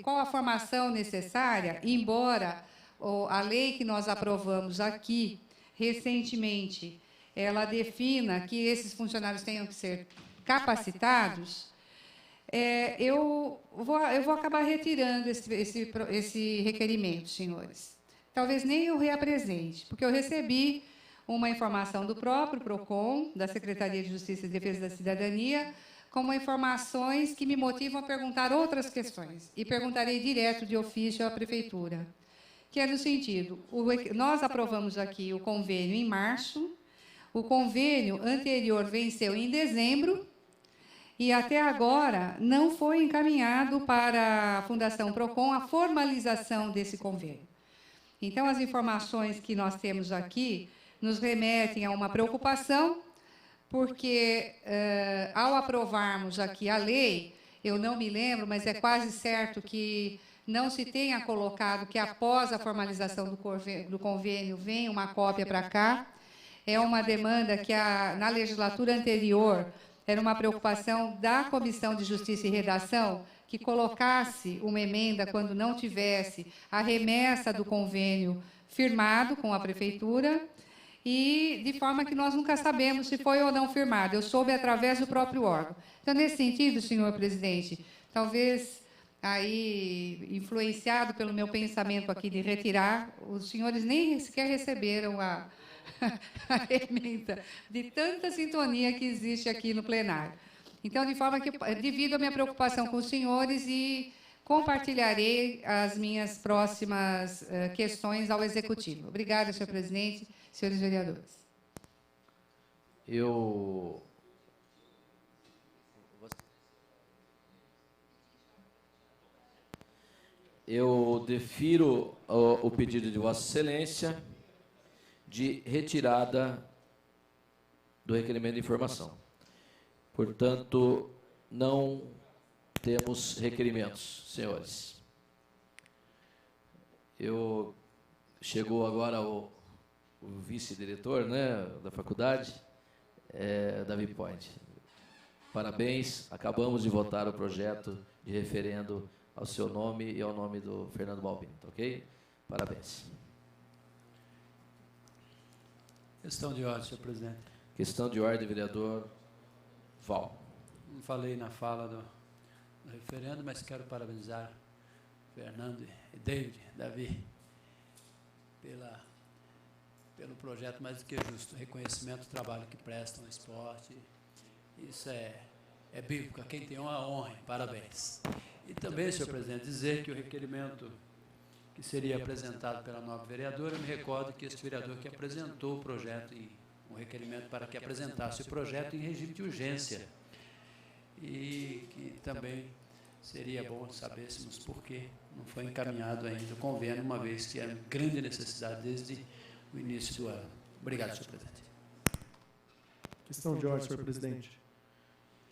S5: qual a formação necessária, embora a lei que nós aprovamos aqui recentemente, ela defina que esses funcionários tenham que ser capacitados, eu vou acabar retirando esse requerimento, senhores. Talvez nem eu reapresente, porque eu recebi uma informação do próprio PROCON, da Secretaria de Justiça e Defesa da Cidadania, como informações que me motivam a perguntar outras questões, e perguntarei direto de ofício à Prefeitura, que é no sentido, nós aprovamos aqui o convênio em março, o convênio anterior venceu em dezembro, e até agora não foi encaminhado para a Fundação PROCON a formalização desse convênio. Então, as informações que nós temos aqui nos remetem a uma preocupação, porque, ao aprovarmos aqui a lei, eu não me lembro, mas é quase certo que não se tenha colocado que, após a formalização do convênio, venha uma cópia para cá. É uma demanda que, na legislatura anterior, era uma preocupação da Comissão de Justiça e Redação, que colocasse uma emenda quando não tivesse a remessa do convênio firmado com a Prefeitura, e de forma que nós nunca sabemos se foi ou não firmado. Eu soube através do próprio órgão. Então, nesse sentido, senhor presidente, talvez aí, influenciado pelo meu pensamento aqui de retirar, os senhores nem sequer receberam a emenda, de tanta sintonia que existe aqui no plenário. Então, de forma que, devido à minha preocupação com os senhores, e compartilharei as minhas próximas questões ao Executivo. Obrigada, senhor presidente, senhores vereadores.
S1: Eu defiro o pedido de Vossa Excelência de retirada do do requerimento de informação. Portanto, não temos requerimentos, senhores. Chegou agora o vice-diretor, né, da faculdade, Davi Point. Parabéns, acabamos de votar o projeto de referendo ao seu nome e ao nome do Fernando Balbino, tá ok? Parabéns.
S3: Questão de ordem, senhor presidente.
S1: Questão de ordem, vereador Val.
S3: Não falei na fala do referendo, mas quero parabenizar Fernando e Davi, pelo projeto mais do que justo, reconhecimento do trabalho que prestam ao esporte. Isso é bíblico, a quem tem uma honra, parabéns. E também, senhor presidente, dizer que o requerimento que seria apresentado pela nova vereadora, eu me recordo que esse vereador que apresentou o projeto, um requerimento para que apresentasse o projeto em regime de urgência, e que também seria bom sabêssemos por que não foi encaminhado ainda o convênio, uma vez que é grande necessidade desde o início do ano. Obrigado, senhor presidente.
S10: Questão de ordem, senhor presidente.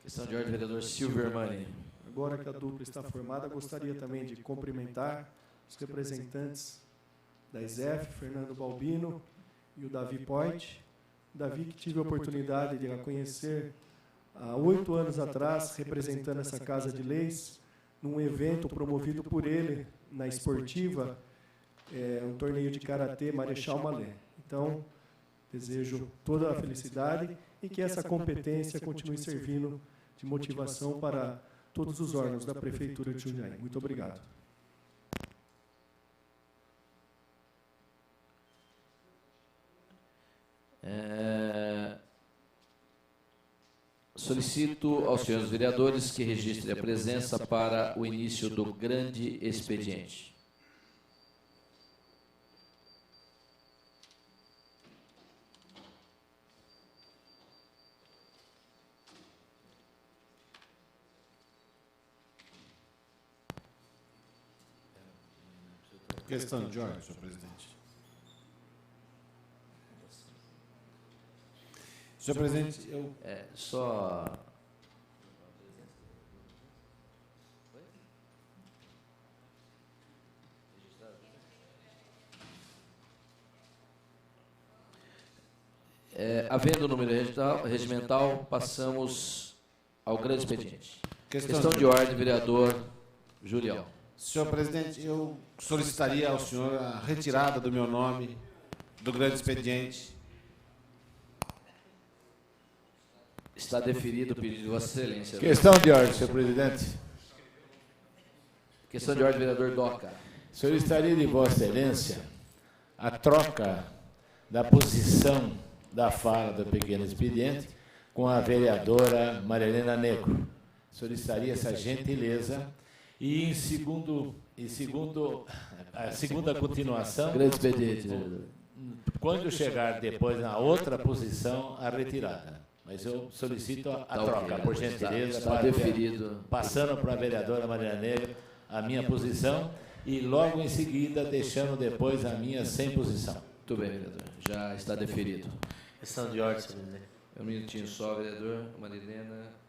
S1: Questão de ordem, vereador Silvio Armani.
S10: Agora que a dupla está formada, gostaria também de cumprimentar os representantes da ISEF, Fernando Balbino e o Davi Point. Davi, que tive a oportunidade de a conhecer há 8 anos atrás, representando essa Casa de Leis, num evento promovido por ele na esportiva, um torneio de karatê Marechal Malé. Então, desejo toda a felicidade e que essa competência continue servindo de motivação para todos os órgãos da Prefeitura de Jundiaí. Muito obrigado.
S1: Solicito aos senhores vereadores que registrem a presença para o início do grande expediente.
S4: Questão de ordem, senhor presidente. Senhor presidente, eu...
S1: Só... havendo o número regimental, passamos ao grande expediente. Questão de ordem, vereador Julião.
S4: Senhor presidente, eu solicitaria ao senhor a retirada do meu nome do grande expediente.
S1: Está deferido o pedido de Vossa Excelência.
S7: Questão de ordem, senhor presidente.
S1: Questão de ordem, vereador Doca.
S7: Solicitaria de Vossa Excelência a troca da posição da fala do pequeno expediente com a vereadora Maria Helena Negro. Solicitaria essa gentileza e a segunda continuação,
S1: grande expediente,
S7: quando chegar depois na outra posição, a retirada. Mas eu solicito a troca, por gentileza,
S1: está deferido.
S7: Passando para a vereadora Maria Negra a minha posição e logo em seguida deixando depois a minha sem posição.
S1: Muito bem, vereador. Já está deferido.
S8: Questão de ordem, senhor presidente.
S1: Um minutinho só, vereador. Marilena.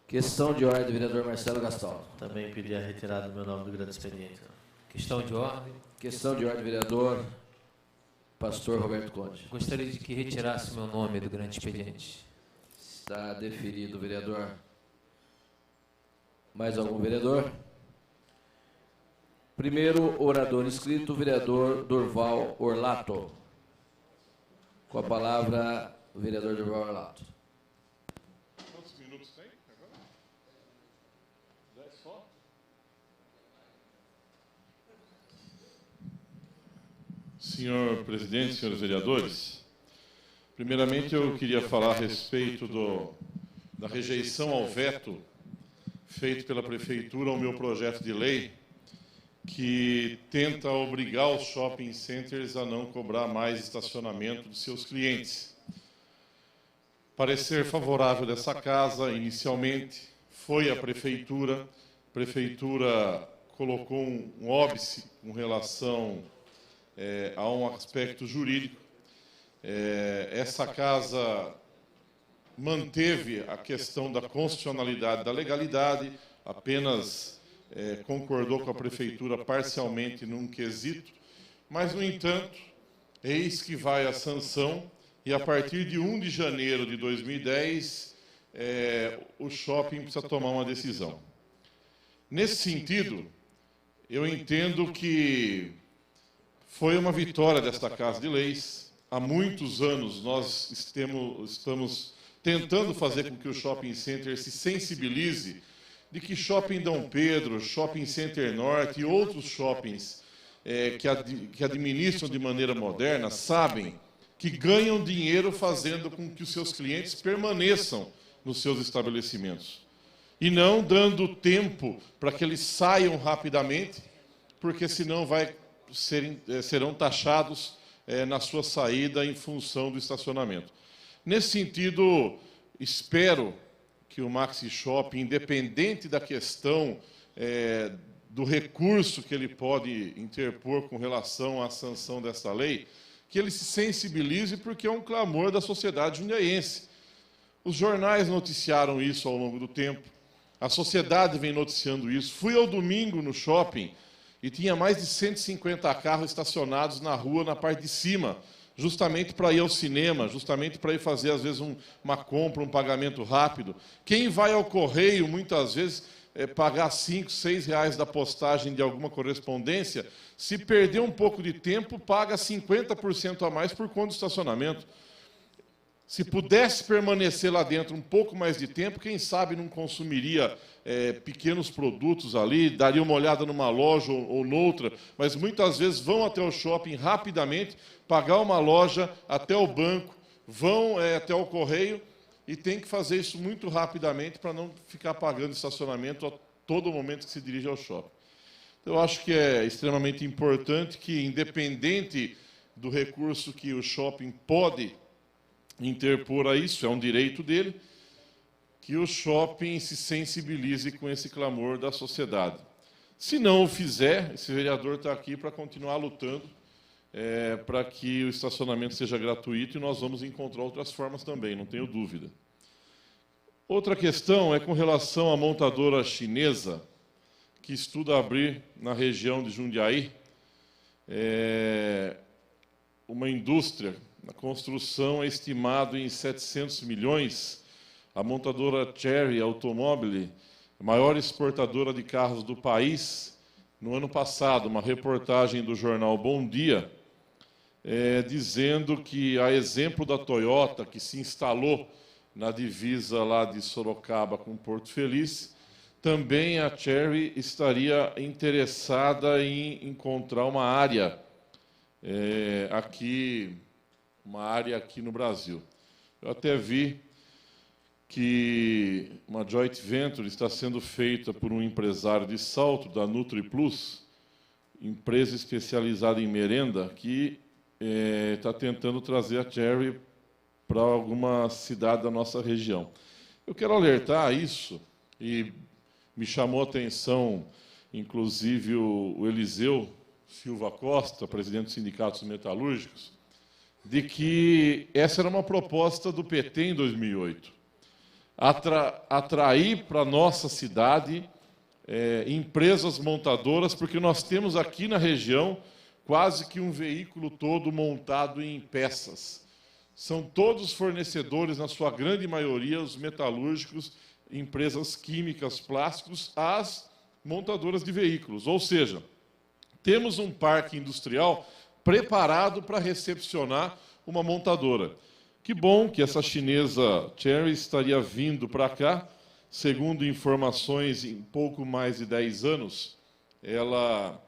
S1: Questão de ordem, vereador Marcelo Gastal.
S8: Também pedi a retirada do meu nome do grande expediente. Questão de ordem.
S1: Questão de ordem, vereador Pastor Roberto Conde.
S12: Gostaria de que retirasse o meu nome do grande expediente.
S1: Está deferido, vereador. Mais algum vereador? Primeiro orador inscrito, vereador Durval Orlato. Com a palavra, o vereador Durval Orlato.
S9: Quantos minutos tem agora? 10 só? Senhor presidente, senhores vereadores, primeiramente eu queria falar a respeito da rejeição ao veto feito pela Prefeitura ao meu projeto de lei, que tenta obrigar os shopping centers a não cobrar mais estacionamento dos seus clientes. Parecer favorável dessa casa, inicialmente, foi a Prefeitura. A Prefeitura colocou um óbice com relação há um aspecto jurídico. Essa casa manteve a questão da constitucionalidade, da legalidade, apenas concordou com a prefeitura parcialmente num quesito, mas, no entanto, eis que vai a sanção e, a partir de 1 de janeiro de 2010, o shopping precisa tomar uma decisão. Nesse sentido, eu entendo que foi uma vitória desta Casa de Leis. Há muitos anos nós estamos tentando fazer com que o Shopping Center se sensibilize de que Shopping Dom Pedro, Shopping Center Norte e outros shoppings que administram de maneira moderna sabem que ganham dinheiro fazendo com que os seus clientes permaneçam nos seus estabelecimentos e não dando tempo para que eles saiam rapidamente, porque senão serão taxados na sua saída em função do estacionamento. Nesse sentido, espero que o Maxi Shopping, independente da questão do recurso que ele pode interpor com relação à sanção dessa lei, que ele se sensibilize, porque é um clamor da sociedade jundiaense. Os jornais noticiaram isso ao longo do tempo, a sociedade vem noticiando isso. Fui ao domingo no shopping e tinha mais de 150 carros estacionados na rua, na parte de cima, justamente para ir ao cinema, justamente para ir fazer, às vezes, uma compra, um pagamento rápido. Quem vai ao correio, muitas vezes, pagar R$ 5, R$ 6 da postagem de alguma correspondência, se perder um pouco de tempo, paga 50% a mais por conta do estacionamento. Se pudesse permanecer lá dentro um pouco mais de tempo, quem sabe não consumiria pequenos produtos ali, daria uma olhada numa loja ou noutra, mas muitas vezes vão até o shopping rapidamente, pagar uma loja, até o banco, vão até o correio e tem que fazer isso muito rapidamente para não ficar pagando estacionamento a todo momento que se dirige ao shopping. Eu acho que é extremamente importante que, independente do recurso que o shopping pode interpor a isso, é um direito dele, que o shopping se sensibilize com esse clamor da sociedade. Se não o fizer, esse vereador está aqui para continuar lutando para que o estacionamento seja gratuito, e nós vamos encontrar outras formas também, não tenho dúvida. Outra questão é com relação à montadora chinesa, que estuda abrir na região de Jundiaí uma indústria. A construção é estimada em 700 milhões. A montadora Chery Automobile, a maior exportadora de carros do país, no ano passado, uma reportagem do jornal Bom Dia, dizendo que, a exemplo da Toyota, que se instalou na divisa lá de Sorocaba com Porto Feliz, também a Chery estaria interessada em encontrar uma área aqui no Brasil. Eu até vi que uma joint venture está sendo feita por um empresário de Salto, da NutriPlus, empresa especializada em merenda, que está tentando trazer a Chery para alguma cidade da nossa região. Eu quero alertar isso, e me chamou a atenção, inclusive, o Eliseu Silva Costa, presidente dos sindicatos metalúrgicos, de que essa era uma proposta do PT em 2008. Atrair para a nossa cidade empresas montadoras, porque nós temos aqui na região quase que um veículo todo montado em peças. São todos fornecedores, na sua grande maioria, os metalúrgicos, empresas químicas, plásticos, as montadoras de veículos. Ou seja, temos um parque industrial preparado para recepcionar uma montadora. Que bom que essa chinesa Chery estaria vindo para cá. Segundo informações, em pouco mais de 10 anos, ela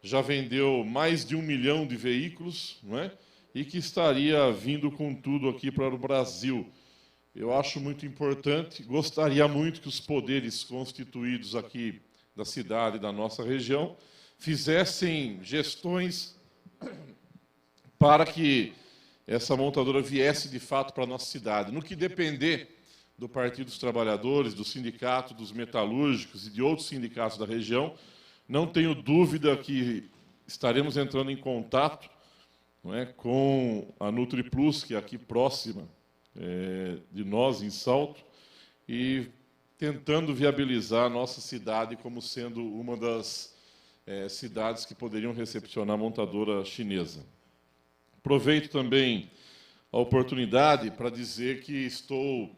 S9: já vendeu mais de 1 milhão de veículos, não é? E que estaria vindo com tudo aqui para o Brasil. Eu acho muito importante, gostaria muito que os poderes constituídos aqui da cidade, da nossa região, fizessem gestões para que essa montadora viesse, de fato, para a nossa cidade. No que depender do Partido dos Trabalhadores, do Sindicato dos Metalúrgicos e de outros sindicatos da região, não tenho dúvida que estaremos entrando em contato, não é, com a NutriPlus, que é aqui próxima de nós, em Salto, e tentando viabilizar a nossa cidade como sendo uma das cidades que poderiam recepcionar a montadora chinesa. Aproveito também a oportunidade para dizer que estou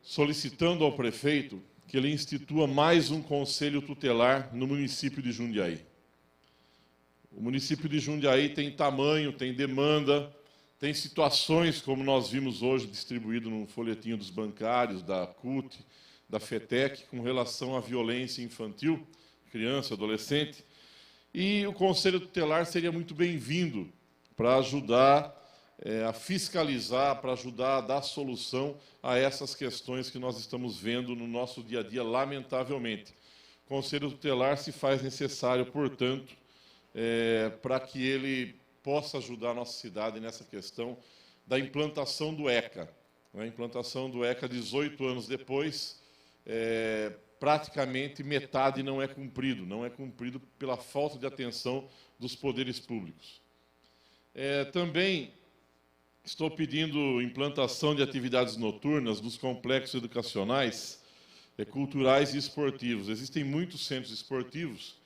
S9: solicitando ao prefeito que ele institua mais um conselho tutelar no município de Jundiaí. O município de Jundiaí tem tamanho, tem demanda, tem situações, como nós vimos hoje distribuído no folhetinho dos bancários, da CUT, da FETEC, com relação à violência infantil, criança, adolescente. E o Conselho Tutelar seria muito bem-vindo para ajudar a fiscalizar, para ajudar a dar solução a essas questões que nós estamos vendo no nosso dia a dia, lamentavelmente. O Conselho Tutelar se faz necessário, portanto, para que ele possa ajudar a nossa cidade nessa questão da implantação do ECA. A implantação do ECA, 18 anos depois, praticamente metade não é cumprido pela falta de atenção dos poderes públicos. Também estou pedindo implantação de atividades noturnas nos complexos educacionais, culturais e esportivos. Existem muitos centros esportivos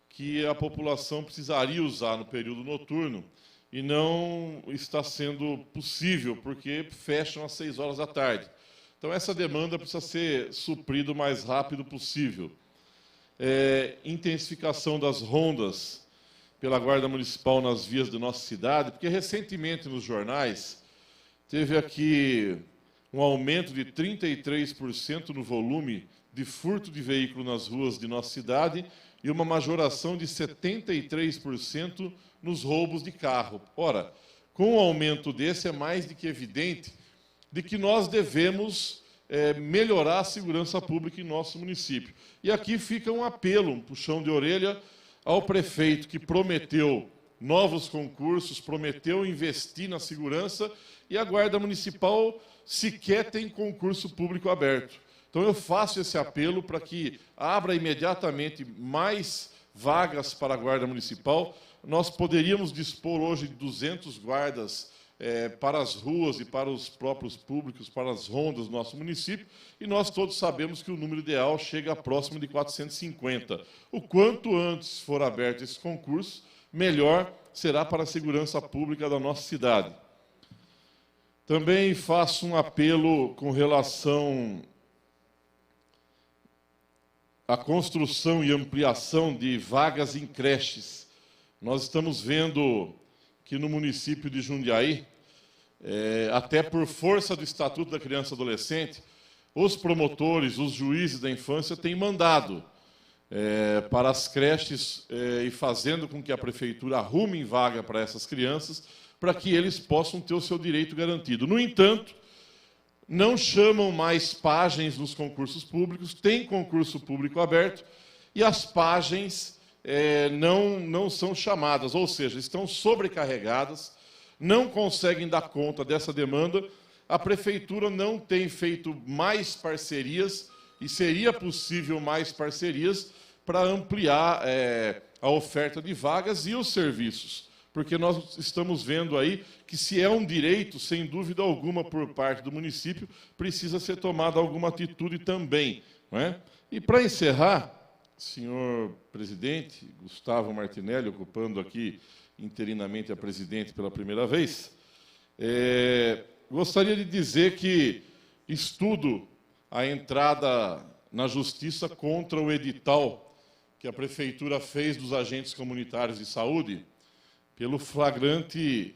S9: que a população precisaria usar no período noturno e não está sendo possível, porque fecham às 6 horas da tarde. Então, essa demanda precisa ser suprida o mais rápido possível. Intensificação das rondas pela Guarda Municipal nas vias da nossa cidade, porque recentemente nos jornais teve aqui um aumento de 33% no volume de furto de veículo nas ruas de nossa cidade e uma majoração de 73% nos roubos de carro. Ora, com um aumento desse, é mais do que evidente de que nós devemos melhorar a segurança pública em nosso município. E aqui fica um apelo, um puxão de orelha ao prefeito, que prometeu novos concursos, prometeu investir na segurança, e a Guarda Municipal sequer tem concurso público aberto. Então, eu faço esse apelo para que abra imediatamente mais vagas para a Guarda Municipal. Nós poderíamos dispor hoje de 200 guardas para as ruas e para os próprios públicos, para as rondas do nosso município, e nós todos sabemos que o número ideal chega próximo de 450. O quanto antes for aberto esse concurso, melhor será para a segurança pública da nossa cidade. Também faço um apelo com relação à construção e ampliação de vagas em creches. Nós estamos vendo que no município de Jundiaí, até por força do Estatuto da Criança e Adolescente, os promotores, os juízes da infância têm mandado para as creches e fazendo com que a prefeitura arrume vaga para essas crianças, para que eles possam ter o seu direito garantido. No entanto, não chamam mais pajens nos concursos públicos, tem concurso público aberto, e as pajens não são chamadas, ou seja, estão sobrecarregadas, não conseguem dar conta dessa demanda. A prefeitura não tem feito mais parcerias, e seria possível mais parcerias para ampliar a oferta de vagas e os serviços. Porque nós estamos vendo aí que, se é um direito, sem dúvida alguma, por parte do município, precisa ser tomada alguma atitude também. Não é? E, para encerrar, senhor presidente, Gustavo Martinelli, ocupando aqui interinamente a presidente pela primeira vez, gostaria de dizer que estudo a entrada na justiça contra o edital que a prefeitura fez dos agentes comunitários de saúde, pelo flagrante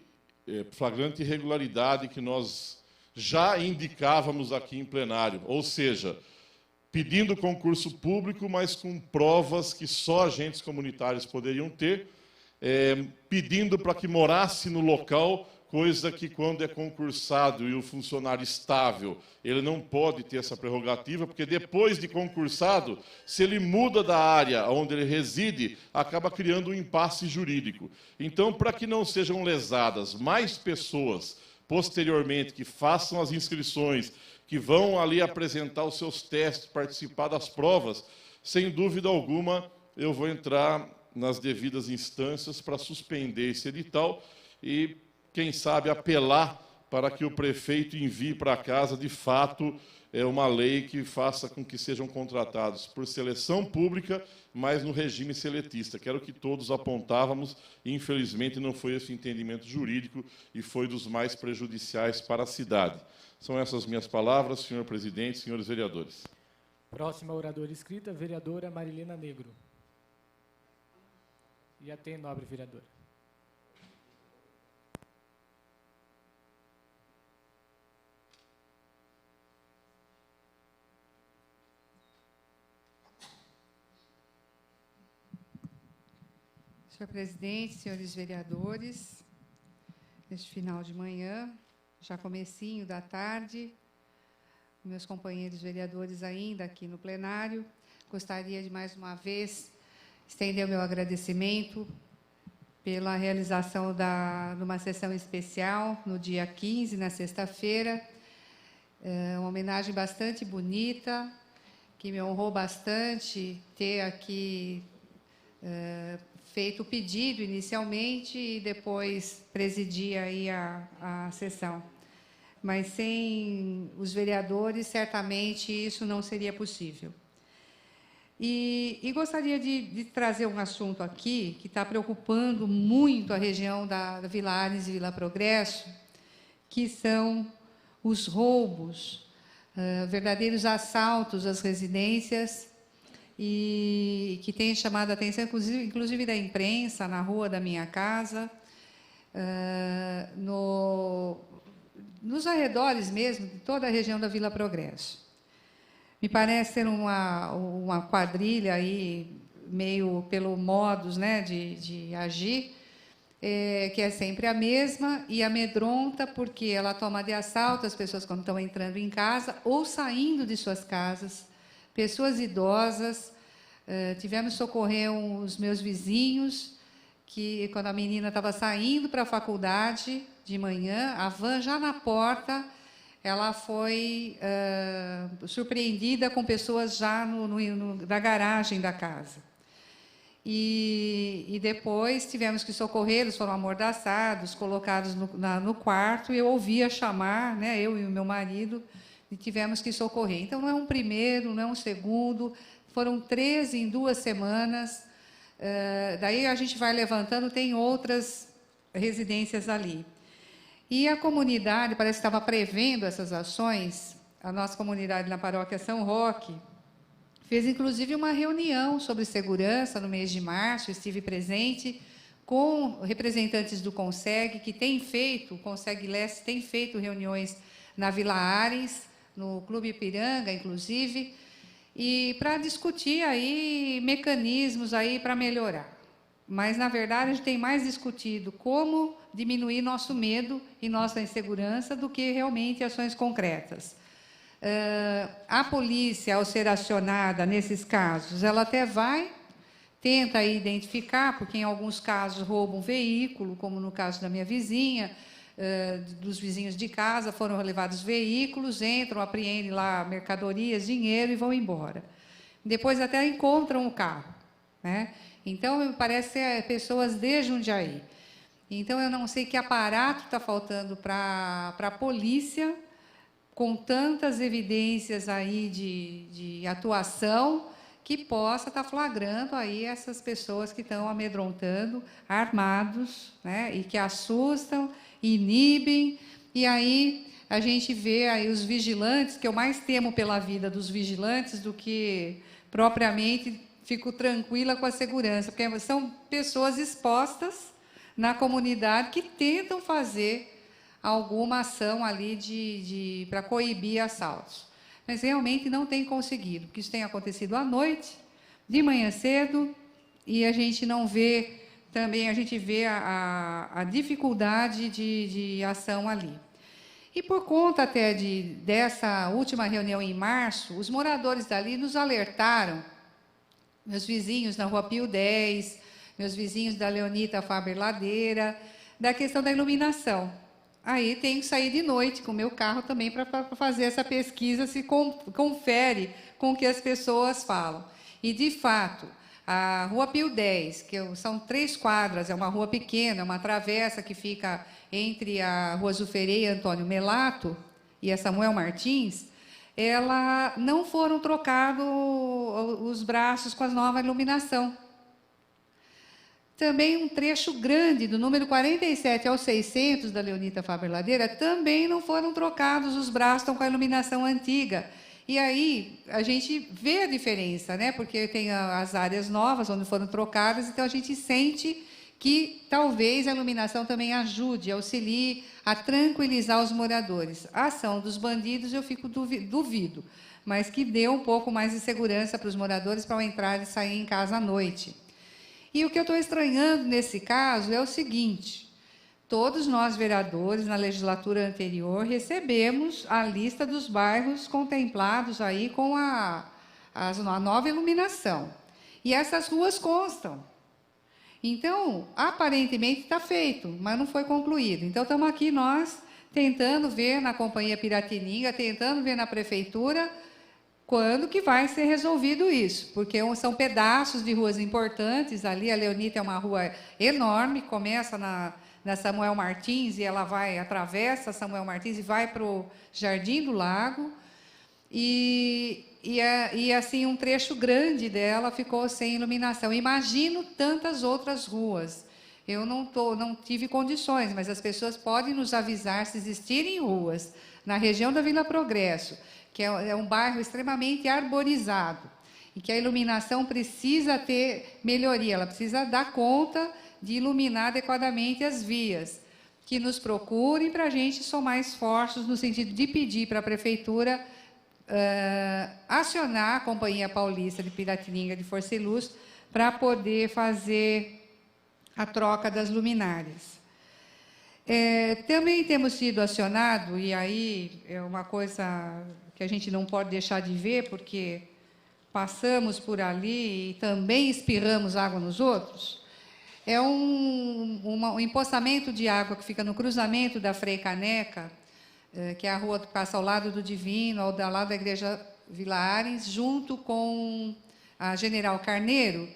S9: irregularidade que nós já indicávamos aqui em plenário, ou seja, pedindo concurso público, mas com provas que só agentes comunitários poderiam ter, pedindo para que morasse no local, coisa que, quando é concursado e o funcionário estável, ele não pode ter essa prerrogativa, porque depois de concursado, se ele muda da área onde ele reside, acaba criando um impasse jurídico. Então, para que não sejam lesadas mais pessoas posteriormente que façam as inscrições, que vão ali apresentar os seus testes, participar das provas, sem dúvida alguma, eu vou entrar nas devidas instâncias para suspender esse edital e, quem sabe, apelar para que o prefeito envie para casa, de fato, uma lei que faça com que sejam contratados por seleção pública, mas no regime seletista, que era o que todos apontávamos, e, infelizmente, não foi esse entendimento jurídico e foi dos mais prejudiciais para a cidade. São essas minhas palavras, senhor presidente, senhores vereadores.
S13: Próxima oradora inscrita, vereadora Marilena Negro. E atende, nobre vereadora.
S5: Senhor presidente, senhores vereadores, neste final de manhã, já comecinho da tarde, meus companheiros vereadores ainda aqui no plenário, gostaria de mais uma vez estender o meu agradecimento pela realização de uma sessão especial no dia 15, na sexta-feira, uma homenagem bastante bonita, que me honrou bastante ter aqui feito o pedido inicialmente e depois presidir aí a sessão. Mas sem os vereadores, certamente isso não seria possível. E gostaria de trazer um assunto aqui que está preocupando muito a região da Vila Ares e Vila Progresso, que são os roubos, verdadeiros assaltos às residências, e que tem chamado a atenção, inclusive da imprensa, na rua da minha casa, nos arredores mesmo, de toda a região da Vila Progresso. Me parece ser uma quadrilha aí, meio pelo modus, né, de agir, que é sempre a mesma, e amedronta porque ela toma de assalto as pessoas quando estão entrando em casa ou saindo de suas casas, pessoas idosas. Tivemos que socorrer os meus vizinhos, que, quando a menina estava saindo para a faculdade de manhã, a van já na porta, ela foi surpreendida com pessoas já na garagem da casa. E depois tivemos que socorrê-los, foram amordaçados, colocados no quarto, e eu ouvia chamar, né, eu e o meu marido, e tivemos que socorrer. Então, não é um primeiro, não é um segundo, foram 13 em 2 semanas. Daí a gente vai levantando, tem outras residências ali. E a comunidade parece que estava prevendo essas ações. A nossa comunidade na paróquia São Roque fez, inclusive, uma reunião sobre segurança no mês de março, estive presente, com representantes do CONSEG, que tem feito, o CONSEG Leste tem feito reuniões na Vila Ares, no Clube Ipiranga, inclusive, e para discutir aí mecanismos aí para melhorar. Mas, na verdade, a gente tem mais discutido como diminuir nosso medo e nossa insegurança do que realmente ações concretas. A polícia, ao ser acionada nesses casos, ela até tenta identificar, porque em alguns casos roubam um veículo, como no caso da minha vizinha, dos vizinhos de casa, foram levados veículos, entram, apreendem lá mercadorias, dinheiro e vão embora. Depois até encontram o carro, né? Então, parece ser pessoas de Jundiaí. Então, eu não sei que aparato está faltando para a polícia, com tantas evidências aí de atuação, que possa estar flagrando aí essas pessoas que estão amedrontando, armados, né, e que assustam, inibem, e aí a gente vê aí os vigilantes, que eu mais temo pela vida dos vigilantes do que propriamente fico tranquila com a segurança, porque são pessoas expostas na comunidade que tentam fazer alguma ação ali para coibir assaltos. Mas realmente não tem conseguido, porque isso tem acontecido à noite, de manhã cedo, e a gente não vê, também a gente vê a dificuldade de ação ali. E por conta até dessa última reunião em março, os moradores dali nos alertaram, meus vizinhos na Rua Pio 10, meus vizinhos da Leonita Faber Ladeira, da questão da iluminação. Aí tenho que sair de noite com o meu carro também para fazer essa pesquisa, se confere com o que as pessoas falam. E, de fato, A Rua Pio 10, são 3 quadras, é uma rua pequena, uma travessa que fica entre a Rua Zuferê e Antônio Melato e a Samuel Martins, ela não foram trocados os braços com a nova iluminação. Também um trecho grande, do número 47 ao 600 da Leonita Faber Ladeira, também não foram trocados os braços, estão com a iluminação antiga. E aí a gente vê a diferença, né? Porque tem as áreas novas onde foram trocadas, então a gente sente que talvez a iluminação também ajude, auxilie a tranquilizar os moradores. A ação dos bandidos eu fico duvido, mas que dê um pouco mais de segurança para os moradores para entrar e sair em casa à noite. E o que eu estou estranhando nesse caso é o seguinte: todos nós, vereadores, na legislatura anterior, recebemos a lista dos bairros contemplados aí com a nova iluminação. E essas ruas constam. Então, aparentemente está feito, mas não foi concluído. Então, estamos aqui nós tentando ver na Companhia Piratininga, tentando ver na Prefeitura quando que vai ser resolvido isso, porque são pedaços de ruas importantes. Ali a Leonita é uma rua enorme, começa na Samuel Martins e ela atravessa Samuel Martins e vai para o Jardim do Lago, e assim um trecho grande dela ficou sem iluminação. Imagino tantas outras ruas. Eu não tive condições, mas as pessoas podem nos avisar se existirem ruas na região da Vila Progresso, que é um bairro extremamente arborizado, e que a iluminação precisa ter melhoria, ela precisa dar conta de iluminar adequadamente as vias, que nos procurem para a gente somar esforços no sentido de pedir para a Prefeitura acionar a Companhia Paulista de Piratininga de Força e Luz para poder fazer a troca das luminárias. Também temos sido acionado, e aí é uma coisa que a gente não pode deixar de ver, porque passamos por ali e também espirramos água nos outros. É um empoçamento de água que fica no cruzamento da Frei Caneca, que é a rua que passa ao lado do Divino, ao lado da Igreja Vila Arens, junto com a General Carneiro,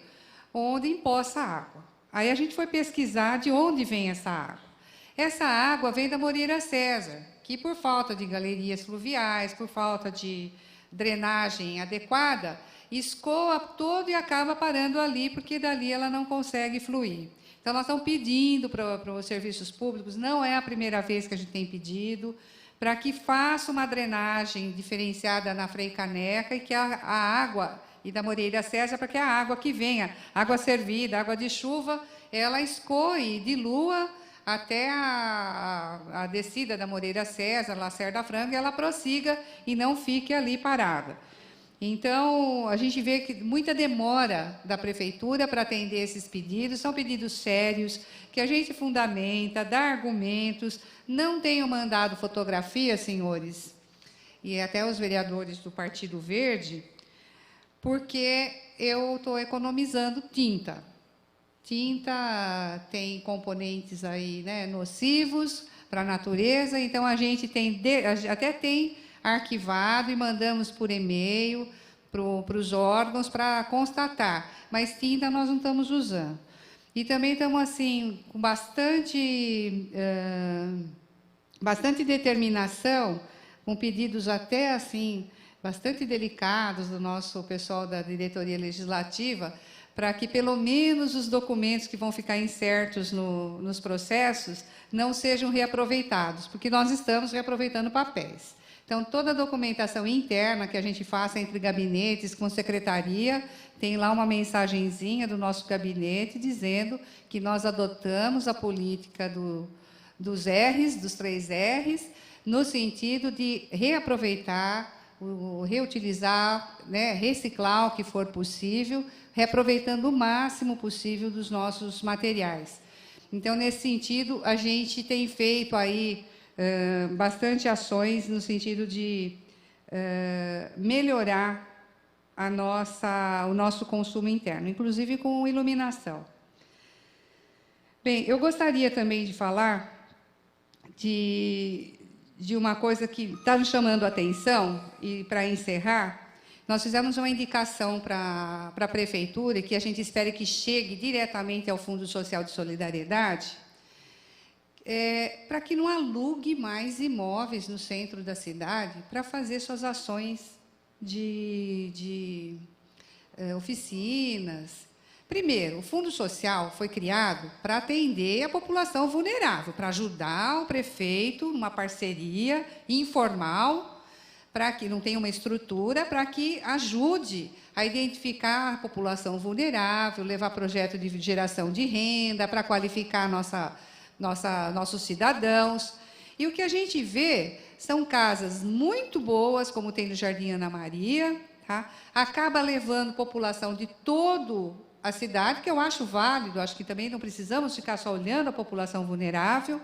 S5: onde empoça água. Aí a gente foi pesquisar de onde vem essa água. Essa água vem da Moreira César, que, por falta de galerias fluviais, por falta de drenagem adequada, escoa todo e acaba parando ali, porque dali ela não consegue fluir. Então, nós estamos pedindo para os serviços públicos, não é a primeira vez que a gente tem pedido, para que faça uma drenagem diferenciada na Frei Caneca e que a água, e da Moreira César, para que a água que venha, água servida, água de chuva, ela escoe e dilua até a descida da Moreira César, Lacerda da Franga, ela prossiga e não fique ali parada. Então, a gente vê que muita demora da Prefeitura para atender esses pedidos, são pedidos sérios, que a gente fundamenta, dá argumentos. Não tenho mandado fotografia, senhores, e até os vereadores do Partido Verde, porque eu estou economizando tinta. Tinta tem componentes aí, né, nocivos para a natureza, então a gente até tem arquivado e mandamos por e-mail para os órgãos para constatar, mas tinta nós não estamos usando. E também estamos assim com bastante determinação, com pedidos até assim bastante delicados do nosso pessoal da diretoria legislativa, para que pelo menos os documentos que vão ficar incertos nos processos não sejam reaproveitados, porque nós estamos reaproveitando papéis. Então, toda a documentação interna que a gente faça entre gabinetes, com secretaria, tem lá uma mensagenzinha do nosso gabinete dizendo que nós adotamos a política dos R's, dos 3 R's, no sentido de reaproveitar, reutilizar, né, reciclar o que for possível, reaproveitando o máximo possível dos nossos materiais. Então, nesse sentido, a gente tem feito aí bastante ações no sentido de melhorar o nosso consumo interno, inclusive com iluminação. Bem, eu gostaria também de falar de uma coisa que está nos chamando a atenção, e para encerrar, nós fizemos uma indicação para a Prefeitura, que a gente espera que chegue diretamente ao Fundo Social de Solidariedade, para que não alugue mais imóveis no centro da cidade para fazer suas ações de oficinas. Primeiro, o Fundo Social foi criado para atender a população vulnerável, para ajudar o prefeito numa parceria informal, para que não tenha uma estrutura, para que ajude a identificar a população vulnerável, levar projeto de geração de renda, para qualificar nossos cidadãos. E o que a gente vê são casas muito boas, como tem no Jardim Ana Maria, tá? Acaba levando população de todo a cidade, que eu acho válido, acho que também não precisamos ficar só olhando a população vulnerável,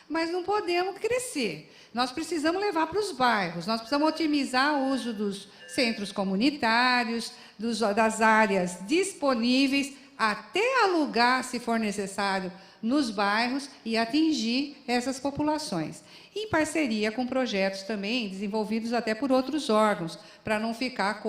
S5: mas não podemos crescer. Nós precisamos levar para os bairros, nós precisamos otimizar o uso dos centros comunitários, das áreas disponíveis, até alugar, se for necessário, nos bairros e atingir essas populações. Em parceria com projetos também desenvolvidos até por outros órgãos, para não ficar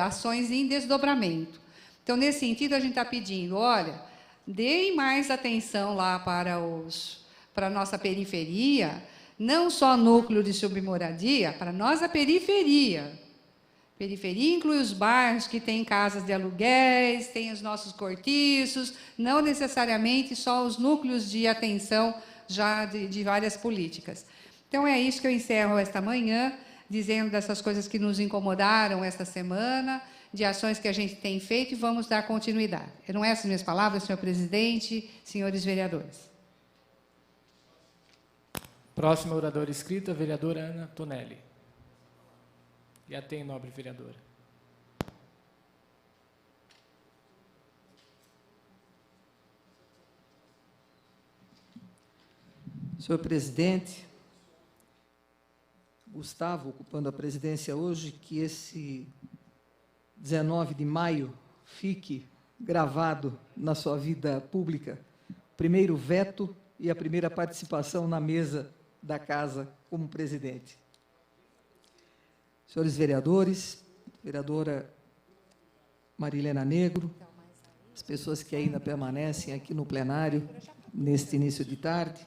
S5: ações em desdobramento. Então, nesse sentido, a gente está pedindo, olha, deem mais atenção lá para a nossa periferia, não só núcleo de submoradia, para nós a periferia. Periferia inclui os bairros que têm casas de aluguéis, tem os nossos cortiços, não necessariamente só os núcleos de atenção já de várias políticas. Então, é isso que eu encerro esta manhã, dizendo dessas coisas que nos incomodaram esta semana, de ações que a gente tem feito, e vamos dar continuidade. Eram essas minhas palavras, senhor presidente, senhores vereadores.
S13: Próxima oradora inscrita, a vereadora Ana Tonelli. E a tem, nobre vereadora.
S11: Senhor presidente, Gustavo, ocupando a presidência hoje, que esse 19 de maio fique gravado na sua vida pública, o primeiro veto e a primeira participação na mesa da Casa como presidente. Senhores vereadores, vereadora Marilena Negro, as pessoas que ainda permanecem aqui no plenário, neste início de tarde,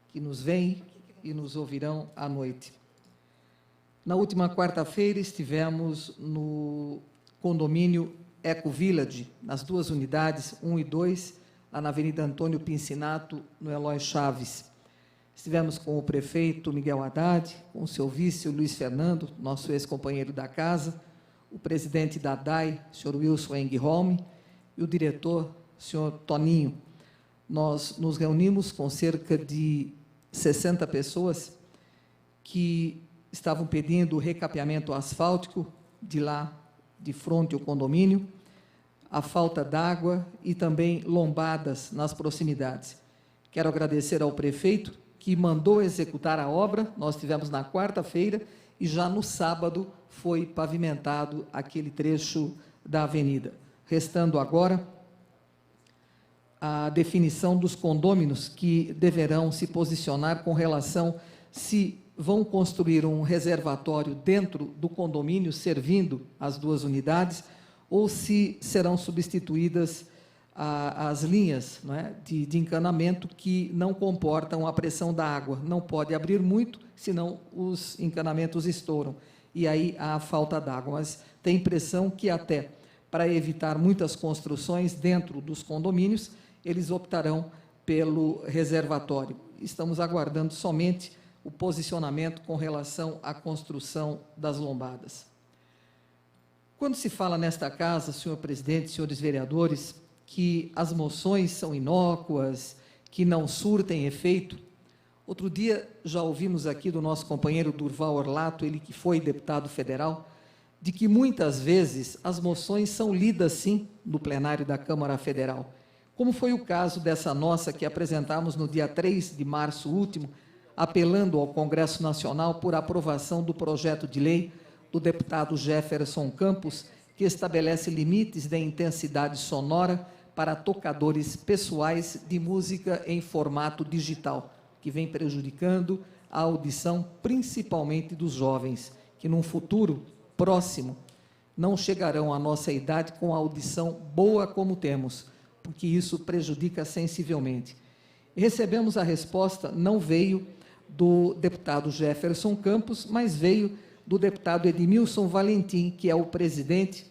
S11: que nos veem e nos ouvirão à noite. Na última quarta-feira, estivemos no condomínio Eco Village, nas duas unidades, 1 e 2, lá na Avenida Antônio Pincinato, no Eloy Chaves. Estivemos com o prefeito Miguel Haddad, com o seu vice, o Luiz Fernando, nosso ex-companheiro da casa, o presidente da DAI, o senhor Wilson Engholm, e o diretor, o senhor Toninho. Nós nos reunimos com cerca de 60 pessoas que estavam pedindo o recapeamento asfáltico de lá, de frente ao condomínio, a falta d'água e também lombadas nas proximidades. Quero agradecer ao prefeito, que mandou executar a obra, nós tivemos na quarta-feira, e já no sábado foi pavimentado aquele trecho da avenida. Restando agora a definição dos condôminos que deverão se posicionar com relação se vão construir um reservatório dentro do condomínio, servindo as duas unidades, ou se serão substituídas as linhas, não é, de encanamento que não comportam a pressão da água. Não pode abrir muito, senão os encanamentos estouram. E aí há falta d'água. Mas tem impressão que até para evitar muitas construções dentro dos condomínios, eles optarão pelo reservatório. Estamos aguardando somente o posicionamento com relação à construção das lombadas. Quando se fala nesta casa, senhor presidente, senhores vereadores, que as moções são inócuas, que não surtem efeito, outro dia já ouvimos aqui do nosso companheiro Durval Orlato, ele que foi deputado federal, de que muitas vezes as moções são lidas sim no plenário da Câmara Federal, como foi o caso dessa nossa que apresentamos no dia 3 de março último, apelando ao Congresso Nacional por aprovação do projeto de lei do deputado Jefferson Campos, que estabelece limites de intensidade sonora para tocadores pessoais de música em formato digital, que vem prejudicando a audição, principalmente dos jovens, que num futuro próximo não chegarão à nossa idade com a audição boa como temos, porque isso prejudica sensivelmente. Recebemos a resposta, não veio do deputado Jefferson Campos, mas veio do deputado Edmilson Valentim, que é o presidente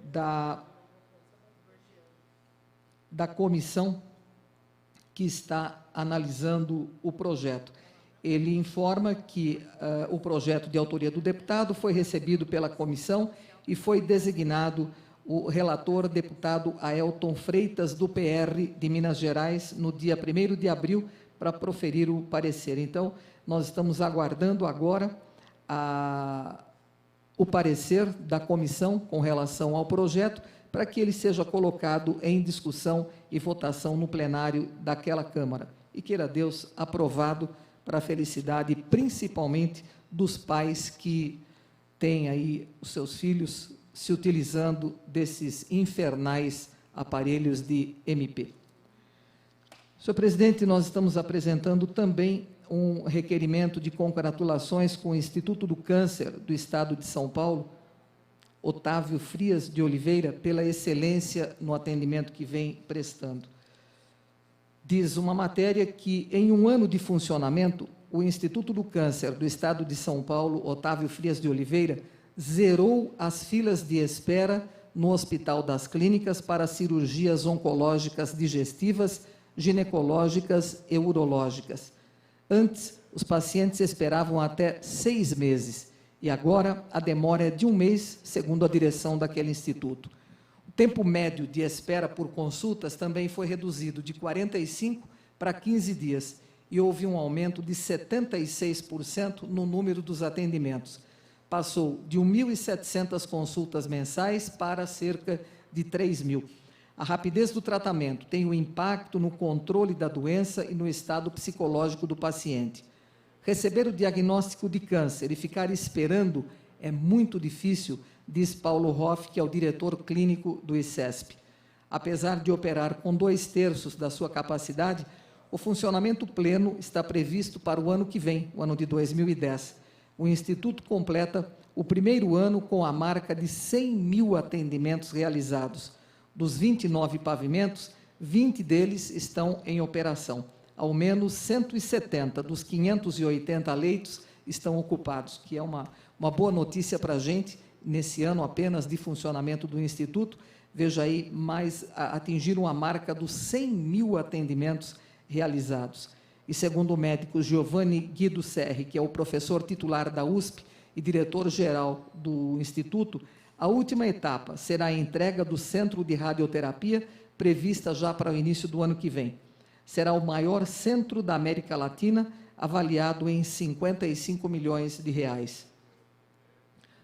S11: da comissão que está analisando o projeto. Ele informa que o projeto de autoria do deputado foi recebido pela comissão e foi designado o relator, deputado Aelton Freitas, do PR de Minas Gerais, no dia 1º de abril, para proferir o parecer. Então, nós estamos aguardando agora o parecer da comissão com relação ao projeto, para que ele seja colocado em discussão e votação no plenário daquela Câmara. E queira Deus, aprovado para a felicidade, principalmente dos pais que têm aí os seus filhos se utilizando desses infernais aparelhos de MP. Senhor presidente, nós estamos apresentando também um requerimento de congratulações com o Instituto do Câncer do Estado de São Paulo, Otávio Frias de Oliveira, pela excelência no atendimento que vem prestando. Diz uma matéria que, em um ano de funcionamento, o Instituto do Câncer do Estado de São Paulo, Otávio Frias de Oliveira, zerou as filas de espera no Hospital das Clínicas para cirurgias oncológicas digestivas, ginecológicas e urológicas. Antes, os pacientes esperavam até 6 meses, e agora a demora é de 1 mês, segundo a direção daquele instituto. O tempo médio de espera por consultas também foi reduzido de 45 para 15 dias, e houve um aumento de 76% no número dos atendimentos. Passou de 1.700 consultas mensais para cerca de 3.000. A rapidez do tratamento tem um impacto no controle da doença e no estado psicológico do paciente. Receber o diagnóstico de câncer e ficar esperando é muito difícil, diz Paulo Hoff, que é o diretor clínico do ICESP. Apesar de operar com 2/3 da sua capacidade, o funcionamento pleno está previsto para o ano que vem, o ano de 2010. O Instituto completa o primeiro ano com a marca de 100.000 atendimentos realizados. Dos 29 pavimentos, 20 deles estão em operação. Ao menos 170 dos 580 leitos estão ocupados, que é uma boa notícia para a gente, nesse ano apenas de funcionamento do Instituto. Veja aí, atingiram a marca dos 100.000 atendimentos realizados. E segundo o médico Giovanni Guido Serri, que é o professor titular da USP e diretor-geral do Instituto, a última etapa será a entrega do Centro de Radioterapia, prevista já para o início do ano que vem. Será o maior centro da América Latina, avaliado em 55 milhões de reais.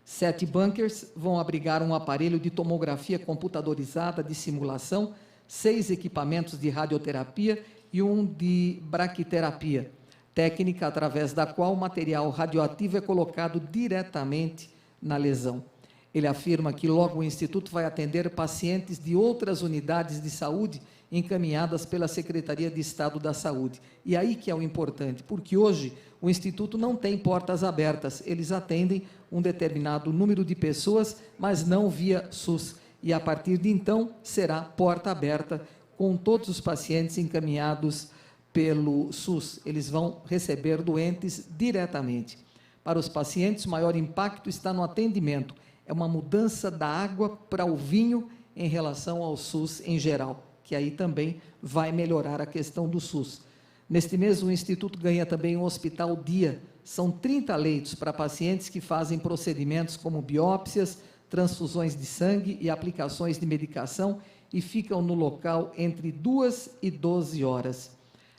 S11: 7 bunkers vão abrigar um aparelho de tomografia computadorizada de simulação, 6 equipamentos de radioterapia e um de braquiterapia, técnica através da qual o material radioativo é colocado diretamente na lesão. Ele afirma que logo o Instituto vai atender pacientes de outras unidades de saúde encaminhadas pela Secretaria de Estado da Saúde. E aí que é o importante, porque hoje o Instituto não tem portas abertas, eles atendem um determinado número de pessoas, mas não via SUS. E a partir de então será porta aberta com todos os pacientes encaminhados pelo SUS. Eles vão receber doentes diretamente. Para os pacientes, o maior impacto está no atendimento. É uma mudança da água para o vinho em relação ao SUS em geral, que aí também vai melhorar a questão do SUS. Neste mês, o Instituto ganha também um hospital dia. São 30 leitos para pacientes que fazem procedimentos como biópsias, transfusões de sangue e aplicações de medicação e ficam no local entre 2 e 12 horas.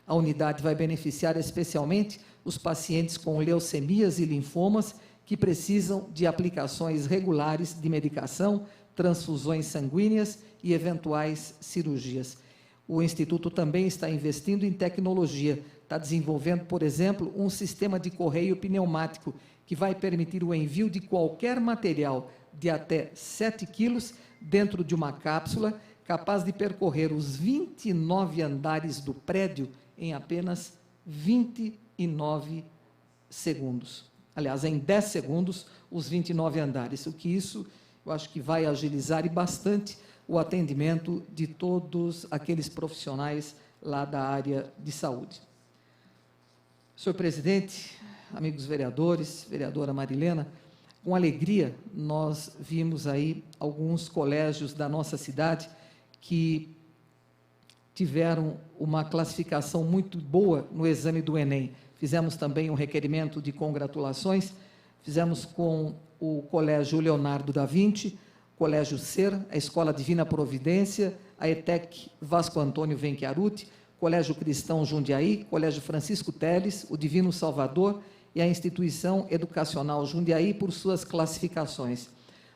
S11: A unidade vai beneficiar especialmente os pacientes com leucemias e linfomas que precisam de aplicações regulares de medicação, transfusões sanguíneas e eventuais cirurgias. O Instituto também está investindo em tecnologia, está desenvolvendo, por exemplo, um sistema de correio pneumático que vai permitir o envio de qualquer material de até 7 quilos dentro de uma cápsula, capaz de percorrer os 29 andares do prédio em apenas 29 segundos. Aliás, em 10 segundos, os 29 andares. O que isso eu acho que vai agilizar e bastante o atendimento de todos aqueles profissionais lá da área de saúde. Senhor presidente, amigos vereadores, vereadora Marilena, com alegria nós vimos aí alguns colégios da nossa cidade que tiveram uma classificação muito boa no exame do Enem. Fizemos também um requerimento de congratulações, fizemos com o Colégio Leonardo da Vinci, Colégio Ser, a Escola Divina Providência, a ETEC Vasco Antônio Venchiaruti, Colégio Cristão Jundiaí, Colégio Francisco Teles, o Divino Salvador e a Instituição Educacional Jundiaí por suas classificações.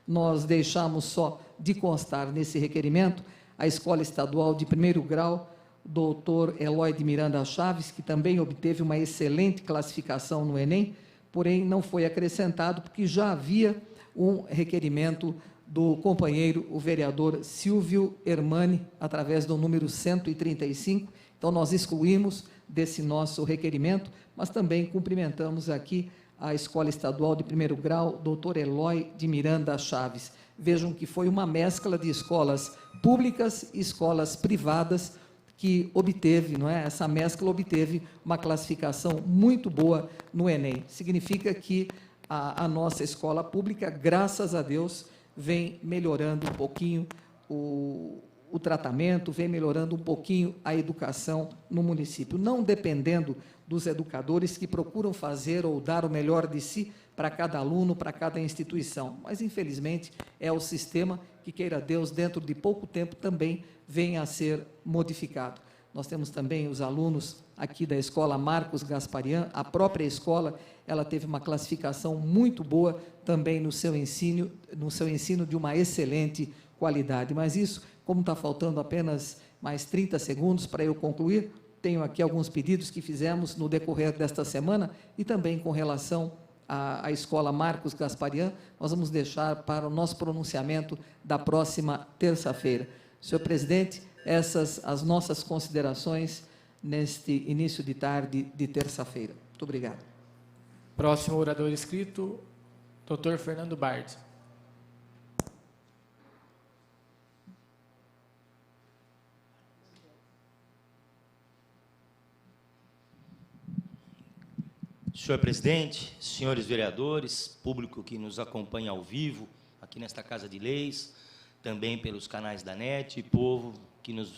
S11: Nós deixamos só de constar nesse requerimento a Escola Estadual de Primeiro Grau, Dr. Eloy de Miranda Chaves, que também obteve uma excelente classificação no Enem, porém não foi acrescentado porque já havia um requerimento do companheiro, o vereador Silvio Hermani, através do número 135. Então, nós excluímos desse nosso requerimento, mas também cumprimentamos aqui a Escola Estadual de Primeiro Grau, Dr. Eloy de Miranda Chaves. Vejam que foi uma mescla de escolas públicas e escolas privadas que obteve, não é? Essa mescla obteve uma classificação muito boa no Enem. Significa que a nossa escola pública, graças a Deus, vem melhorando um pouquinho o tratamento, vem melhorando um pouquinho a educação no município, não dependendo dos educadores que procuram fazer ou dar o melhor de si para cada aluno, para cada instituição, mas, infelizmente, é o sistema que, queira Deus, dentro de pouco tempo também venha a ser modificado. Nós temos também os alunos aqui da Escola Marcos Gasparian, a própria escola, ela teve uma classificação muito boa também no seu ensino de uma excelente qualidade, mas isso, como está faltando apenas mais 30 segundos para eu concluir, tenho aqui alguns pedidos que fizemos no decorrer desta semana e também com relação à Escola Marcos Gasparian, nós vamos deixar para o nosso pronunciamento da próxima terça-feira. Senhor presidente, essas as nossas considerações neste início de tarde de terça-feira. Muito obrigado.
S13: Próximo orador inscrito, Dr. Fernando Bard.
S8: Senhor presidente, senhores vereadores, público que nos acompanha ao vivo, aqui nesta Casa de Leis, também pelos canais da NET, e povo que nos,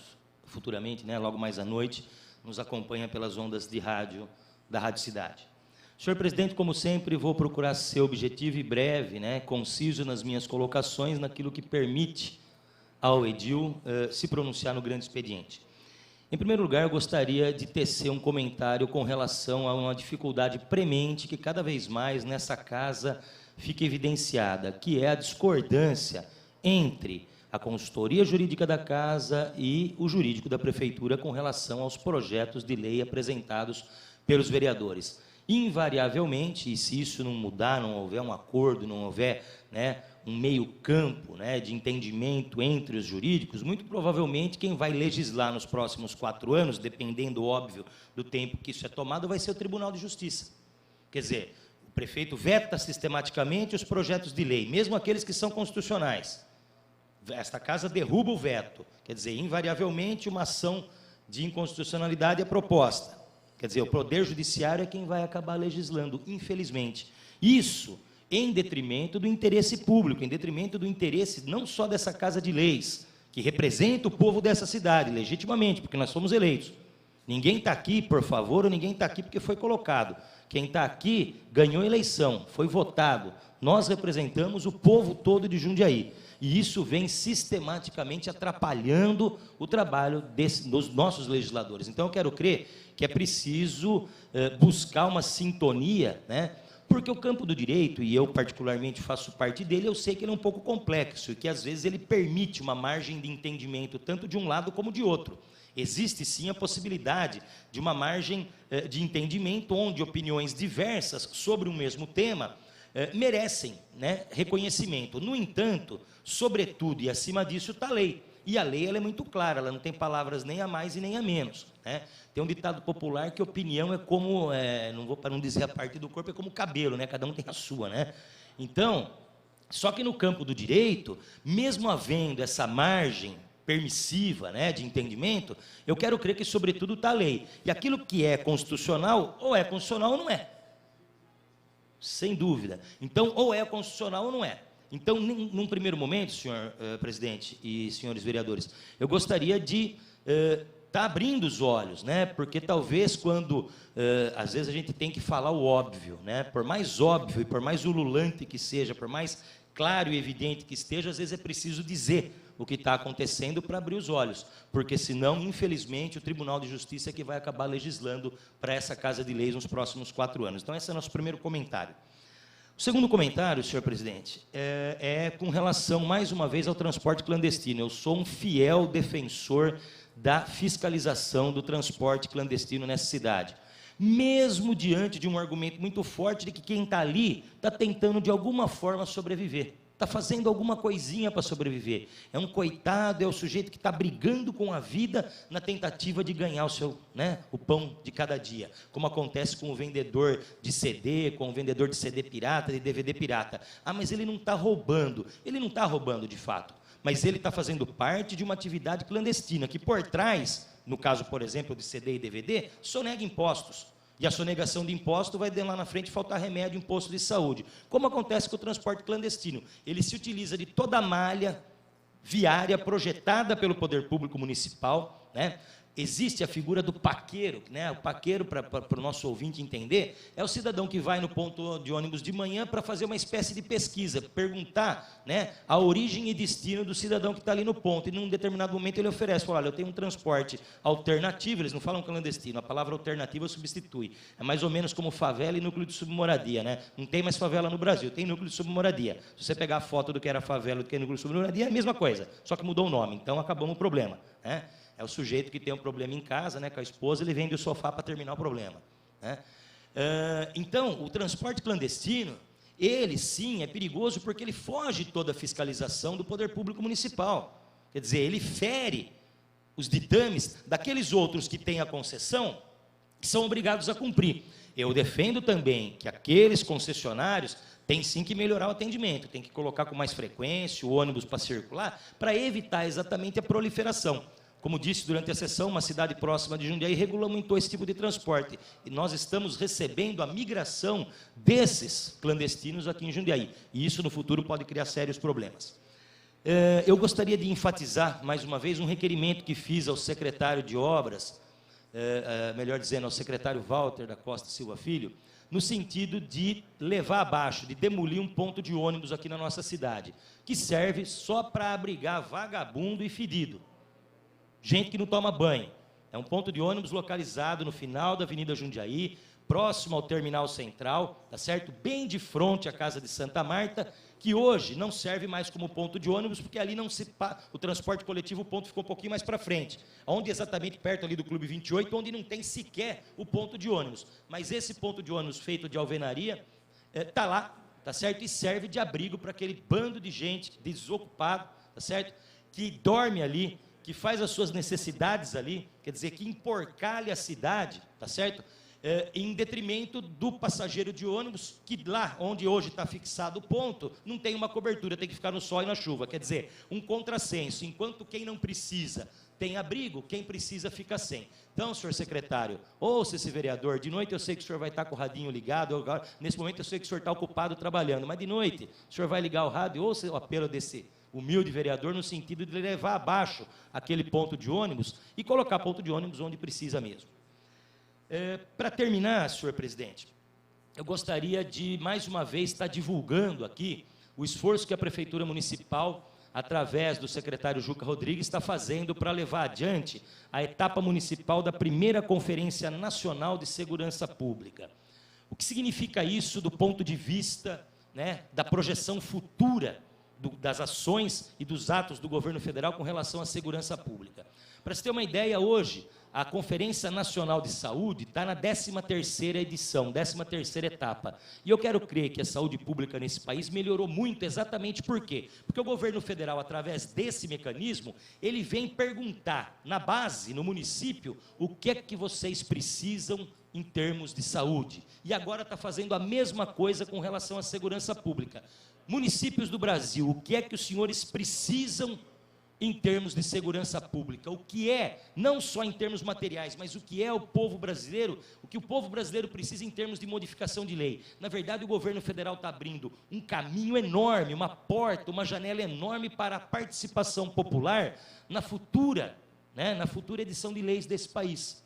S8: futuramente, né, logo mais à noite, nos acompanha pelas ondas de rádio da Rádio Cidade. Senhor presidente, como sempre, vou procurar ser objetivo e breve, né, conciso nas minhas colocações, naquilo que permite ao edil se pronunciar no grande expediente. Em primeiro lugar, eu gostaria de tecer um comentário com relação a uma dificuldade premente que cada vez mais nessa casa fica evidenciada, que é a discordância entre a consultoria jurídica da casa e o jurídico da prefeitura com relação aos projetos de lei apresentados pelos vereadores. Invariavelmente, e se isso não mudar, não houver um acordo, não houver, né, um meio campo, né, de entendimento entre os jurídicos, muito provavelmente quem vai legislar nos próximos 4 anos, dependendo, óbvio, do tempo que isso é tomado, vai ser o Tribunal de Justiça. Quer dizer, o prefeito veta sistematicamente os projetos de lei, mesmo aqueles que são constitucionais. Esta casa derruba o veto. Quer dizer, invariavelmente, uma ação de inconstitucionalidade é proposta. Quer dizer, o Poder Judiciário é quem vai acabar legislando, infelizmente. Isso em detrimento do interesse público, em detrimento do interesse não só dessa Casa de Leis, que representa o povo dessa cidade, legitimamente, porque nós somos eleitos. Ninguém está aqui por favor, ou ninguém está aqui porque foi colocado. Quem está aqui ganhou eleição, foi votado. Nós representamos o povo todo de Jundiaí. E isso vem sistematicamente atrapalhando o trabalho dos nossos legisladores. Então, eu quero crer que é preciso buscar uma sintonia, né? Porque o campo do direito, e eu particularmente faço parte dele, eu sei que ele é um pouco complexo e que, às vezes, ele permite uma margem de entendimento tanto de um lado como de outro. Existe, sim, a possibilidade de uma margem de entendimento onde opiniões diversas sobre um mesmo tema merecem, né, reconhecimento. No entanto, sobretudo e acima disso está a lei. E a lei ela é muito clara, ela não tem palavras nem a mais e nem a menos, né? Tem um ditado popular que opinião é como, não vou para não dizer a parte do corpo, é como cabelo, né? Cada um tem a sua, né? Então, Só que no campo do direito, mesmo havendo essa margem permissiva, né, de entendimento, eu quero crer que, sobretudo, está a lei. E aquilo que é constitucional, ou é constitucional ou não é. Sem dúvida. Então, ou é constitucional ou não é. Então, num primeiro momento, senhor presidente e senhores vereadores, eu gostaria de estar abrindo os olhos, né? Porque talvez quando, às vezes, a gente tem que falar o óbvio, né? Por mais óbvio e por mais ululante que seja, por mais claro e evidente que esteja, às vezes é preciso dizer o que está acontecendo para abrir os olhos, porque senão, infelizmente, o Tribunal de Justiça é que vai acabar legislando para essa Casa de Leis nos próximos 4 anos. Então, esse é o nosso primeiro comentário. O segundo comentário, senhor presidente, é com relação, mais uma vez, ao transporte clandestino. Eu sou um fiel defensor da fiscalização do transporte clandestino nessa cidade, mesmo diante de um argumento muito forte de que quem está ali está tentando, de alguma forma, sobreviver. Está fazendo alguma coisinha para sobreviver. É um coitado, é o sujeito que está brigando com a vida na tentativa de ganhar o seu, né, o pão de cada dia. Como acontece com o vendedor de CD, com o vendedor de CD pirata, de DVD pirata. Ah, mas ele não está roubando. Ele não está roubando, de fato. Mas ele está fazendo parte de uma atividade clandestina, que por trás, no caso, por exemplo, de CD e DVD, sonega impostos. E a sonegação de imposto vai lá na frente faltar remédio, imposto de saúde. Como acontece com o transporte clandestino? Ele se utiliza de toda a malha viária projetada pelo poder público municipal, né? Existe a figura do paqueiro, né? O paqueiro, para o nosso ouvinte entender, é o cidadão que vai no ponto de ônibus de manhã para fazer uma espécie de pesquisa, perguntar, né, a origem e destino do cidadão que está ali no ponto, e num determinado momento ele oferece, fala, olha, eu tenho um transporte alternativo, eles não falam clandestino, a palavra alternativa substitui, é mais ou menos como favela e núcleo de submoradia, né? Não tem mais favela no Brasil, tem núcleo de submoradia. Se você pegar a foto do que era favela e do que é núcleo de submoradia, é a mesma coisa, só que mudou o nome, então acabamos o problema, né? É o sujeito que tem um problema em casa, né, com a esposa, ele vende o sofá para terminar o problema, né? Então, o transporte clandestino, ele sim é perigoso porque ele foge toda a fiscalização do poder público municipal. Quer dizer, ele fere os ditames daqueles outros que têm a concessão, que são obrigados a cumprir. Eu defendo também que aqueles concessionários têm sim que melhorar o atendimento, tem que colocar com mais frequência o ônibus para circular, para evitar exatamente a proliferação. Como disse durante a sessão, uma cidade próxima de Jundiaí regulamentou esse tipo de transporte. E nós estamos recebendo a migração desses clandestinos aqui em Jundiaí. E isso, no futuro, pode criar sérios problemas. Eu gostaria de enfatizar, mais uma vez, um requerimento que fiz ao secretário de Obras, melhor dizendo, ao secretário Walter da Costa Silva Filho, no sentido de levar abaixo, de demolir um ponto de ônibus aqui na nossa cidade, que serve só para abrigar vagabundo e fedido. Gente que não toma banho. É um ponto de ônibus localizado no final da Avenida Jundiaí, próximo ao Terminal Central, tá certo? Bem de frente à Casa de Santa Marta, que hoje não serve mais como ponto de ônibus, porque ali não se o transporte coletivo, o ponto ficou um pouquinho mais para frente, onde exatamente perto ali do Clube 28, onde não tem sequer o ponto de ônibus. Mas esse ponto de ônibus feito de alvenaria está lá, tá certo? E serve de abrigo para aquele bando de gente desocupado, tá certo? Que dorme ali, que faz as suas necessidades ali, quer dizer, que emporcalha a cidade, tá certo? Em detrimento do passageiro de ônibus, que lá onde hoje está fixado o ponto, não tem uma cobertura, tem que ficar no sol e na chuva. Quer dizer, um contrassenso, enquanto quem não precisa tem abrigo, quem precisa fica sem. Então, senhor secretário, ouça esse vereador, de noite eu sei que o senhor vai estar com o radinho ligado, nesse momento eu sei que o senhor está ocupado trabalhando, mas de noite o senhor vai ligar o rádio, ouça o apelo desse humilde vereador, no sentido de levar abaixo aquele ponto de ônibus e colocar ponto de ônibus onde precisa mesmo. Para terminar, senhor presidente, eu gostaria de, mais uma vez, estar divulgando aqui o esforço que a Prefeitura Municipal, através do secretário Juca Rodrigues, está fazendo para levar adiante a etapa municipal da primeira Conferência Nacional de Segurança Pública. O que significa isso do ponto de vista, né, da projeção futura das ações e dos atos do governo federal com relação à segurança pública? Para você ter uma ideia, hoje, a Conferência Nacional de Saúde está na 13ª edição, 13ª etapa. E eu quero crer que a saúde pública nesse país melhorou muito, exatamente por quê? Porque o governo federal, através desse mecanismo, ele vem perguntar, na base, no município, o que é que vocês precisam em termos de saúde. E agora está fazendo a mesma coisa com relação à segurança pública.
S14: municípios do Brasil, o que é que os senhores precisam em termos de segurança pública? O que é, não só em termos materiais, mas o que é o povo brasileiro, o que o povo brasileiro precisa em termos de modificação de lei? Na verdade, o governo federal está abrindo um caminho enorme, uma porta, uma janela enorme para a participação popular na futura edição de leis desse país.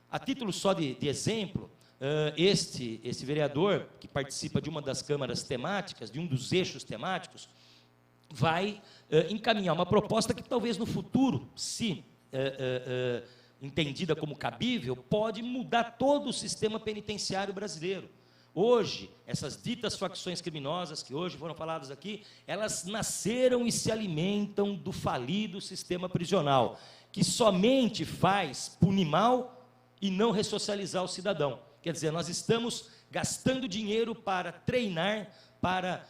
S14: A título só de exemplo, este vereador, que participa de uma das câmaras temáticas, de um dos eixos temáticos, vai encaminhar uma proposta que talvez no futuro, se entendida como cabível, pode mudar todo o sistema penitenciário brasileiro. Hoje, essas ditas facções criminosas que hoje foram faladas aqui, elas nasceram e se alimentam do falido sistema prisional, que somente faz punir mal e não ressocializar o cidadão. Quer dizer, nós estamos gastando dinheiro para treinar, para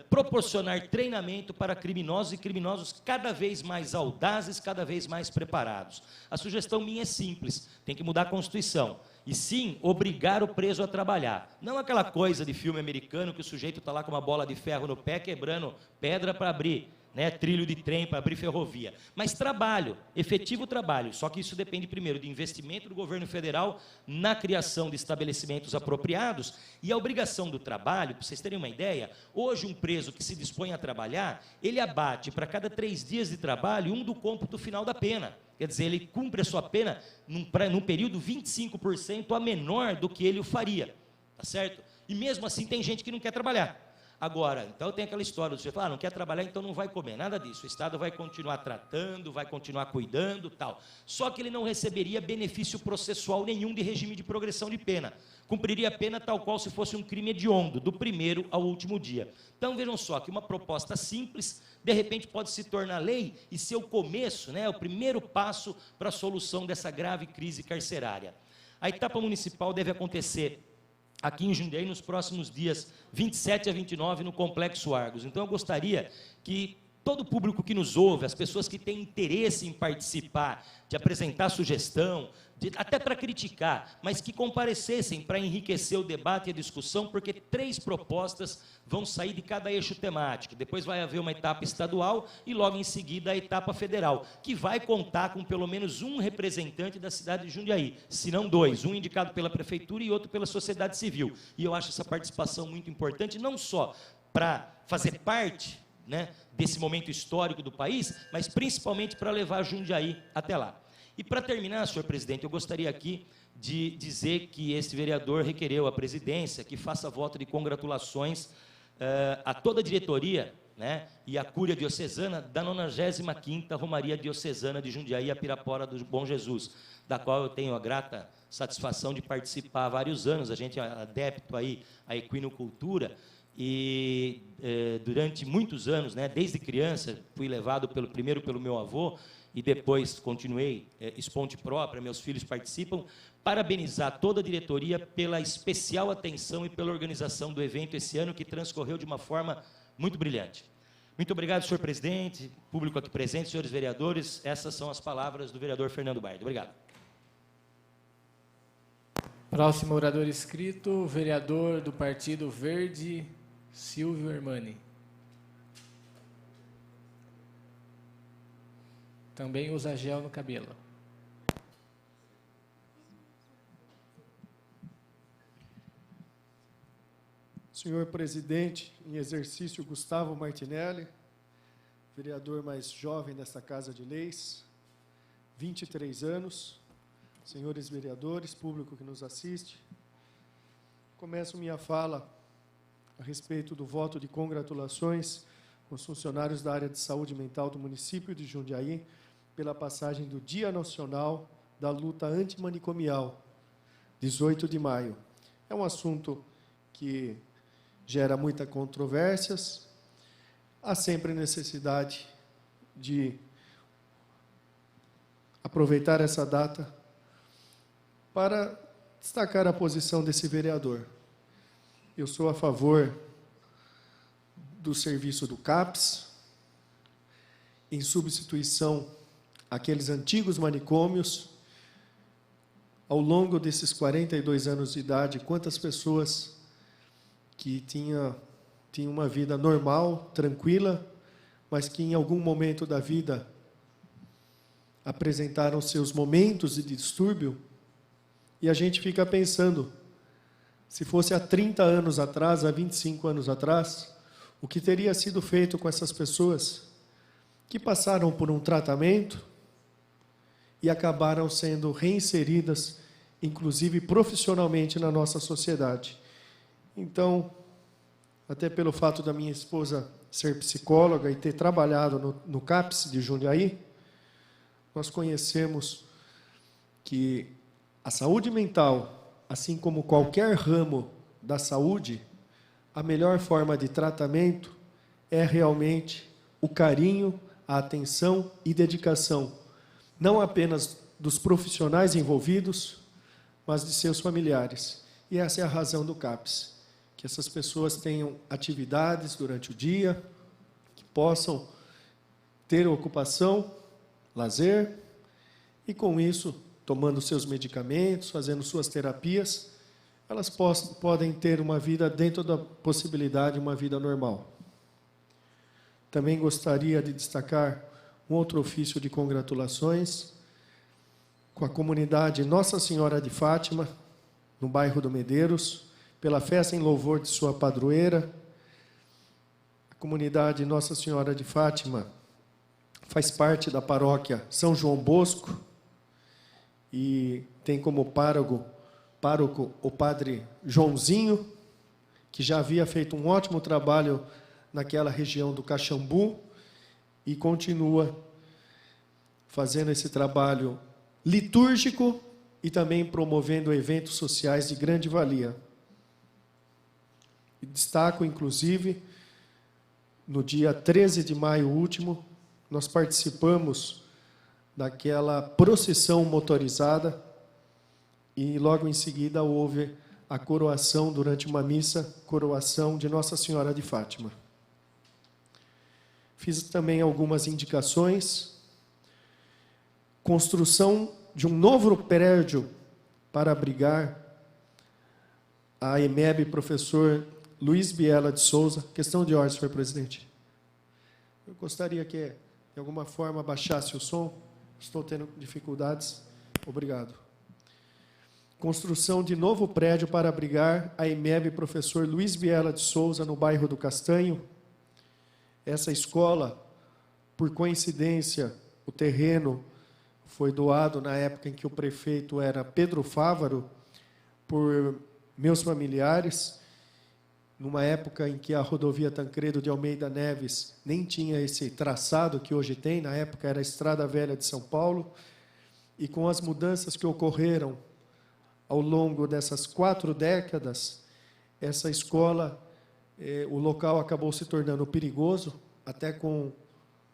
S14: proporcionar treinamento para criminosos e criminosos cada vez mais audazes, cada vez mais preparados. A sugestão minha é simples, tem que mudar a Constituição. E sim, obrigar o preso a trabalhar. Não aquela coisa de filme americano que o sujeito está lá com uma bola de ferro no pé, quebrando pedra para abrir, trilho de trem, para abrir ferrovia. Mas trabalho, efetivo trabalho. Só que isso depende, primeiro, de investimento do governo federal na criação de estabelecimentos apropriados e a obrigação do trabalho. Para vocês terem uma ideia, hoje um preso que se dispõe a trabalhar, ele abate para cada 3 dias de trabalho um do cômputo final da pena. Quer dizer, ele cumpre a sua pena num período 25% a menor do que ele o faria. Tá certo? E mesmo assim tem gente que não quer trabalhar. Agora, então tem aquela história, você fala, não quer trabalhar, então não vai comer, nada disso. O Estado vai continuar tratando, vai continuar cuidando, tal. Só que ele não receberia benefício processual nenhum de regime de progressão de pena. Cumpriria a pena tal qual se fosse um crime hediondo, do primeiro ao último dia. Então vejam só que uma proposta simples, de repente pode se tornar lei e ser o começo, o primeiro passo para a solução dessa grave crise carcerária. A etapa municipal deve acontecer aqui em Jundiaí, nos próximos dias 27 a 29, no Complexo Argos. Então, eu gostaria que todo o público que nos ouve, as pessoas que têm interesse em participar, de apresentar sugestão, até para criticar, mas que comparecessem para enriquecer o debate e a discussão, porque 3 propostas vão sair de cada eixo temático. Depois vai haver uma etapa estadual e logo em seguida a etapa federal, que vai contar com pelo menos um representante da cidade de Jundiaí, se não 2, um indicado pela prefeitura e outro pela sociedade civil. E eu acho essa participação muito importante, não só para fazer parte desse momento histórico do país, mas principalmente para levar Jundiaí até lá. E para terminar, senhor presidente, eu gostaria aqui de dizer que esse vereador requereu à presidência que faça voto de congratulações a toda a diretoria e a Cúria Diocesana da 95ª Romaria Diocesana de Jundiaí e Pirapora do Bom Jesus, da qual eu tenho a grata satisfação de participar há vários anos. A gente é adepto aí à equinocultura e durante muitos anos, desde criança, fui levado primeiro pelo meu avô e depois continuei esponte própria, meus filhos participam. Parabenizar toda a diretoria pela especial atenção e pela organização do evento esse ano, que transcorreu de uma forma muito brilhante. Muito obrigado, senhor presidente, público aqui presente, senhores vereadores. Essas são as palavras do vereador Fernando Bardi. Obrigado.
S13: Próximo orador inscrito, vereador do Partido Verde, Silvio Hermani. Também usa gel no cabelo.
S10: Senhor presidente, em exercício, Gustavo Martinelli, vereador mais jovem desta Casa de Leis, 23 anos. Senhores vereadores, público que nos assiste, começo minha fala a respeito do voto de congratulações aos funcionários da área de saúde mental do município de Jundiaí pela passagem do Dia Nacional da Luta Antimanicomial, 18 de maio. É um assunto que gera muitas controvérsias, há sempre necessidade de aproveitar essa data para destacar a posição desse vereador. Eu sou a favor do serviço do CAPS, em substituição àqueles antigos manicômios. Ao longo desses 42 anos de idade, quantas pessoas que tinham tinham uma vida normal, tranquila, mas que em algum momento da vida apresentaram seus momentos de distúrbio, e a gente fica pensando, se fosse há 30 anos atrás, há 25 anos atrás, o que teria sido feito com essas pessoas que passaram por um tratamento e acabaram sendo reinseridas, inclusive profissionalmente, na nossa sociedade. Então, até pelo fato da minha esposa ser psicóloga e ter trabalhado no CAPS de Jundiaí, nós conhecemos que a saúde mental, assim como qualquer ramo da saúde, a melhor forma de tratamento é realmente o carinho, a atenção e dedicação, não apenas dos profissionais envolvidos, mas de seus familiares. E essa é a razão do CAPS, que essas pessoas tenham atividades durante o dia, que possam ter ocupação, lazer, e com isso, tomando seus medicamentos, fazendo suas terapias, elas podem ter uma vida dentro da possibilidade, uma vida normal. Também gostaria de destacar um outro ofício de congratulações com a comunidade Nossa Senhora de Fátima, no bairro do Medeiros, pela festa em louvor de sua padroeira. A comunidade Nossa Senhora de Fátima faz parte da paróquia São João Bosco e tem como pároco o padre Joãozinho, que já havia feito um ótimo trabalho naquela região do Caxambu e continua fazendo esse trabalho litúrgico e também promovendo eventos sociais de grande valia. E destaco, inclusive, no dia 13 de maio último, nós participamos daquela procissão motorizada e logo em seguida houve a coroação, durante uma missa, coroação de Nossa Senhora de Fátima. Fiz também algumas indicações. Construção de um novo prédio para abrigar a EMEB professor Luiz Biela de Souza. Questão de ordem, senhor presidente. Eu gostaria que, de alguma forma, baixasse o som. Estou tendo dificuldades. Obrigado. Construção de novo prédio para abrigar a EMEB professor Luiz Biela de Souza, no bairro do Castanho. Essa escola, por coincidência, o terreno foi doado na época em que o prefeito era Pedro Fávaro, por meus familiares, numa época em que a rodovia Tancredo de Almeida Neves nem tinha esse traçado que hoje tem, na época era a Estrada Velha de São Paulo, e com as mudanças que ocorreram ao longo dessas 4 décadas, essa escola, o local acabou se tornando perigoso, até com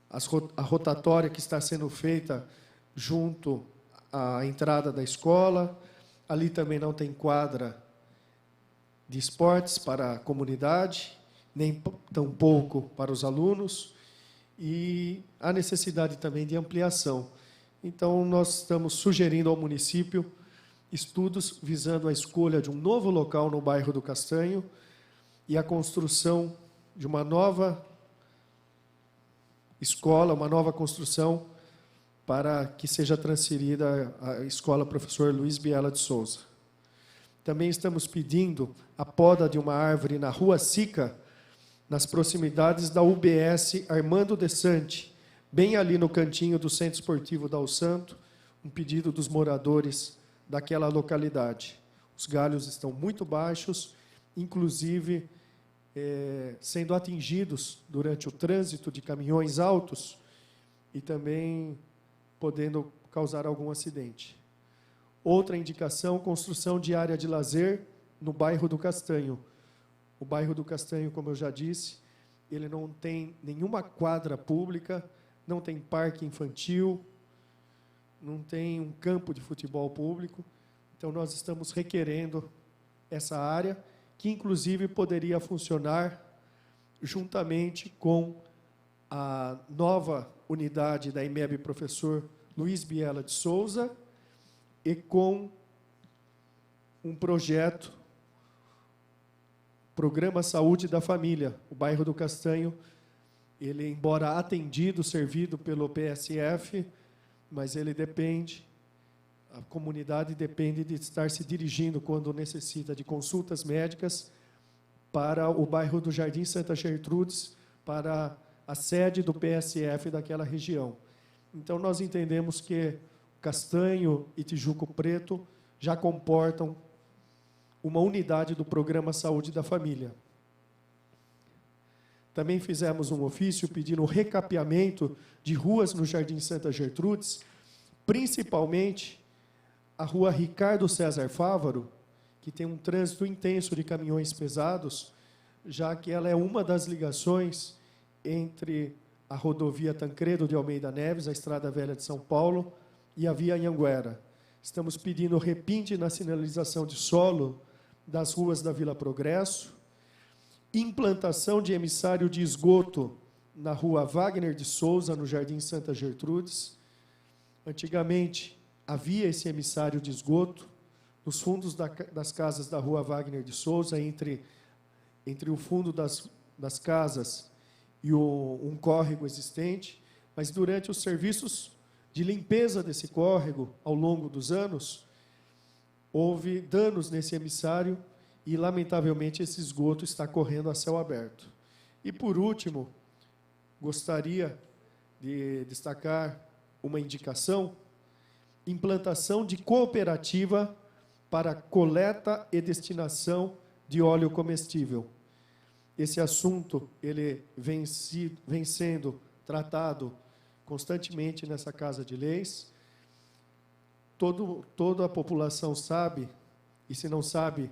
S10: a rotatória que está sendo feita junto à entrada da escola. Ali também não tem quadra de esportes para a comunidade, nem tampouco para os alunos, e há necessidade também de ampliação. Então, nós estamos sugerindo ao município estudos visando a escolha de um novo local no bairro do Castanho e a construção de uma nova escola, uma nova construção para que seja transferida a escola professor Luiz Biela de Souza. Também estamos pedindo a poda de uma árvore na Rua Sica, nas proximidades da UBS Armando de Sante, bem ali no cantinho do Centro Esportivo Dal Santo, um pedido dos moradores daquela localidade. Os galhos estão muito baixos, inclusive sendo atingidos durante o trânsito de caminhões altos e também podendo causar algum acidente. Outra indicação, construção de área de lazer no bairro do Castanho. O bairro do Castanho, como eu já disse, ele não tem nenhuma quadra pública, não tem parque infantil, não tem um campo de futebol público. Então, nós estamos requerendo essa área, que, inclusive, poderia funcionar juntamente com a nova unidade da EMEB professor Luiz Biela de Souza e com um projeto Programa Saúde da Família. O bairro do Castanho, ele, embora atendido, servido pelo PSF, mas ele depende, a comunidade depende de estar se dirigindo, quando necessita de consultas médicas, para o bairro do Jardim Santa Gertrudes, para a sede do PSF daquela região. Então, nós entendemos que Castanho e Tijuco Preto já comportam uma unidade do Programa Saúde da Família. Também fizemos um ofício pedindo o recapeamento de ruas no Jardim Santa Gertrudes, principalmente a rua Ricardo César Fávaro, que tem um trânsito intenso de caminhões pesados, já que ela é uma das ligações entre a rodovia Tancredo de Almeida Neves, a Estrada Velha de São Paulo, e a via Anhanguera. Estamos pedindo repinte na sinalização de solo das ruas da Vila Progresso, implantação de emissário de esgoto na rua Wagner de Souza, no Jardim Santa Gertrudes. Antigamente, havia esse emissário de esgoto nos fundos das casas da rua Wagner de Souza, entre o fundo das casas e um córrego existente, mas durante os serviços de limpeza desse córrego, ao longo dos anos, houve danos nesse emissário e, lamentavelmente, esse esgoto está correndo a céu aberto. E, por último, gostaria de destacar uma indicação: implantação de cooperativa para coleta e destinação de óleo comestível. Esse assunto ele vem sendo tratado constantemente nessa Casa de Leis. Toda a população sabe, e se não sabe,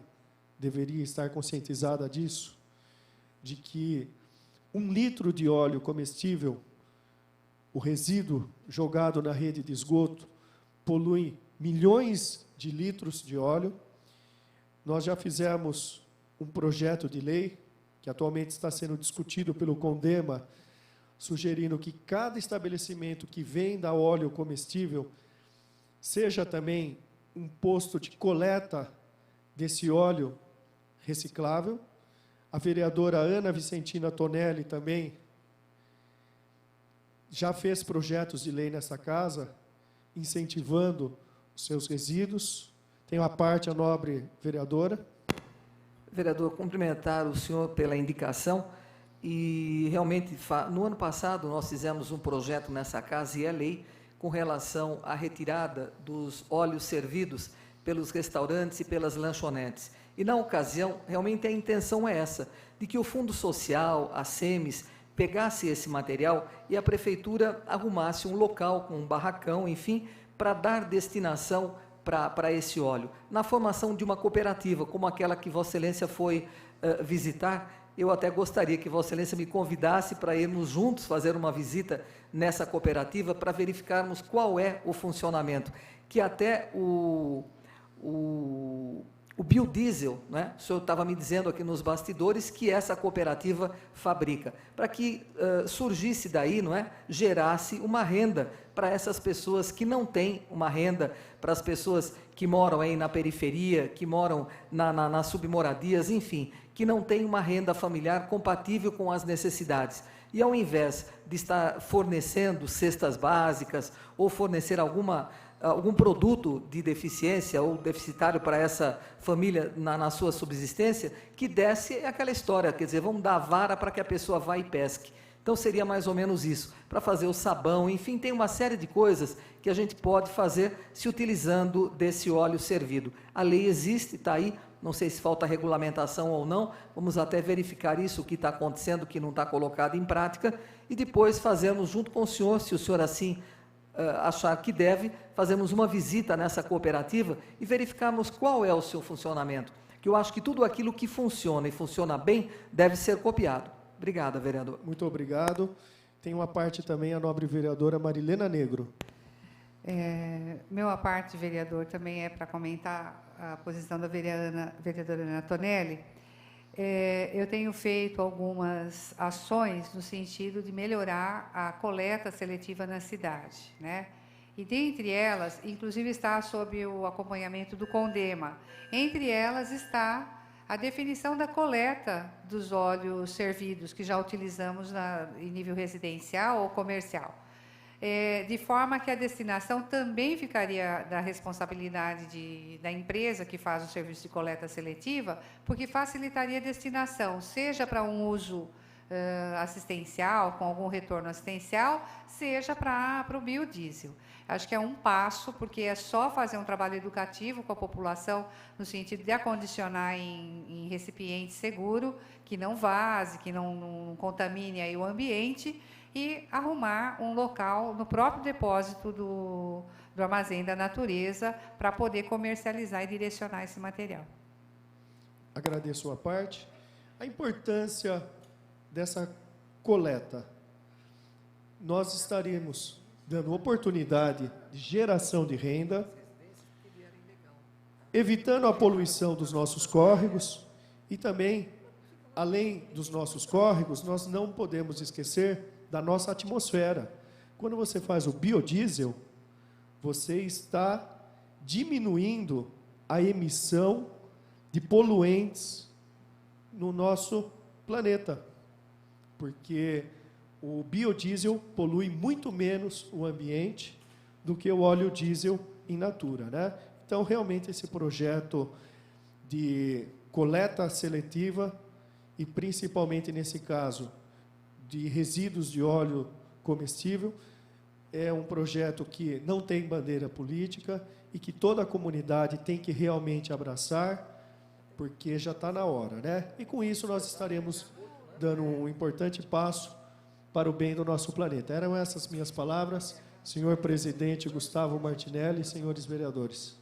S10: deveria estar conscientizada disso, de que 1 litro de óleo comestível, o resíduo jogado na rede de esgoto, polui milhões de litros de óleo. Nós já fizemos um projeto de lei, que atualmente está sendo discutido pelo CONDEMA, sugerindo que cada estabelecimento que venda óleo comestível seja também um posto de coleta desse óleo reciclável. A vereadora Ana Vicentina Tonelli também já fez projetos de lei nessa casa, incentivando os seus resíduos. Tenho a parte, a nobre vereadora.
S11: Vereador, cumprimentar o senhor pela indicação. E, realmente, no ano passado, nós fizemos um projeto nessa casa, e é lei, com relação à retirada dos óleos servidos pelos restaurantes e pelas lanchonetes. E, na ocasião, realmente a intenção é essa, de que o Fundo Social, a SEMES, pegasse esse material e a Prefeitura arrumasse um local com um barracão, enfim, para dar destinação para esse óleo. Na formação de uma cooperativa, como aquela que Vossa Excelência foi visitar, eu até gostaria que Vossa Excelência me convidasse para irmos juntos fazer uma visita nessa cooperativa para verificarmos qual é o funcionamento, que até o biodiesel, né? O senhor estava me dizendo aqui nos bastidores que essa cooperativa fabrica, para que surgisse daí, não é? Gerasse uma renda para essas pessoas que não têm uma renda, para as pessoas que moram aí na periferia, que moram nas submoradias, enfim, que não têm uma renda familiar compatível com as necessidades. E, ao invés de estar fornecendo cestas básicas ou fornecer algum produto de deficiência ou deficitário para essa família na sua subsistência, que desse aquela história, quer dizer, vamos dar a vara para que a pessoa vá e pesque. Então, seria mais ou menos isso, para fazer o sabão, enfim, tem uma série de coisas que a gente pode fazer se utilizando desse óleo servido. A lei existe, está aí, não sei se falta regulamentação ou não, vamos até verificar isso, o que está acontecendo, que não está colocado em prática, e depois fazermos junto com o senhor, se o senhor assim achar que deve, fazemos uma visita nessa cooperativa e verificarmos qual é o seu funcionamento, que eu acho que tudo aquilo que funciona e funciona bem deve ser copiado. Obrigada, vereador.
S10: Muito obrigado. Tem uma parte também a nobre vereadora Marilena Negro.
S5: Meu a parte, vereador, também é para comentar a posição da vereadora Ana Tonelli. Eu tenho feito algumas ações no sentido de melhorar a coleta seletiva na cidade, né? E, dentre elas, inclusive está sob o acompanhamento do CONDEMA, entre elas está a definição da coleta dos óleos servidos, que já utilizamos em nível residencial ou comercial. De forma que a destinação também ficaria da responsabilidade da empresa que faz o serviço de coleta seletiva, porque facilitaria a destinação, seja para um uso assistencial, com algum retorno assistencial, seja para o biodiesel. Acho que é um passo, porque é só fazer um trabalho educativo com a população, no sentido de acondicionar em recipiente seguro, que não vaze, que não contamine aí o ambiente, e arrumar um local no próprio depósito do Armazém da Natureza para poder comercializar e direcionar esse material.
S10: Agradeço a parte. A importância dessa coleta. Nós estaremos dando oportunidade de geração de renda, evitando a poluição dos nossos córregos e também, além dos nossos córregos, nós não podemos esquecer da nossa atmosfera. Quando você faz o biodiesel, você está diminuindo a emissão de poluentes no nosso planeta, porque o biodiesel polui muito menos o ambiente do que o óleo diesel in natura, né? Então, realmente, esse projeto de coleta seletiva e, principalmente nesse caso, de resíduos de óleo comestível, é um projeto que não tem bandeira política e que toda a comunidade tem que realmente abraçar, porque já está na hora, né? E com isso nós estaremos dando um importante passo para o bem do nosso planeta. Eram essas minhas palavras, senhor presidente Gustavo Martinelli, senhores vereadores.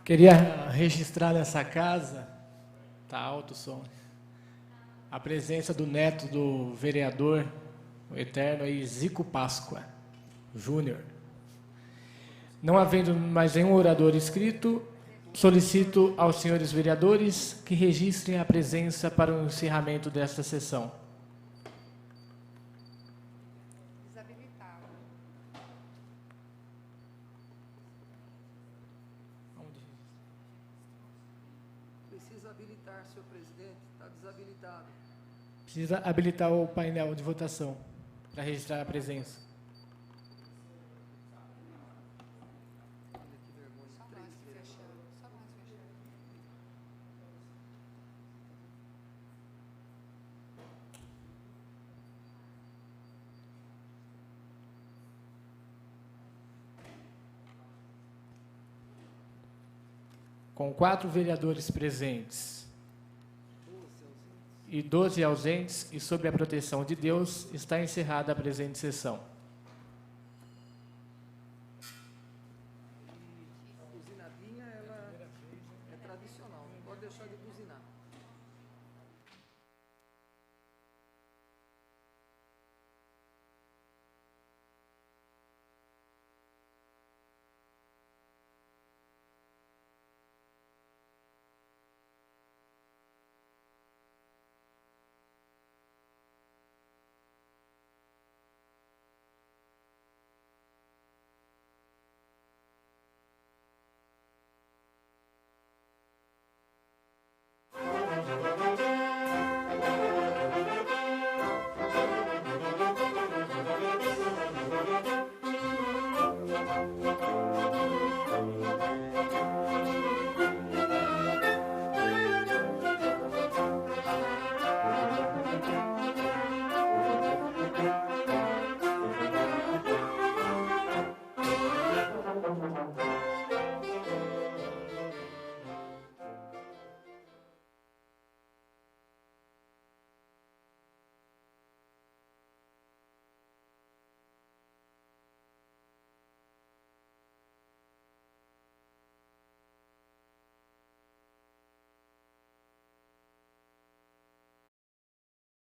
S13: Queria registrar nessa casa, está alto o som, a presença do neto do vereador, o eterno aí, Zico Páscoa Júnior. Não havendo mais nenhum orador inscrito, solicito aos senhores vereadores que registrem a presença para o encerramento desta sessão.
S11: Precisa habilitar, senhor presidente, está desabilitado.
S13: Precisa habilitar o painel de votação para registrar a presença. Com 4 vereadores presentes e 12 ausentes, e sob a proteção de Deus, está encerrada a presente sessão.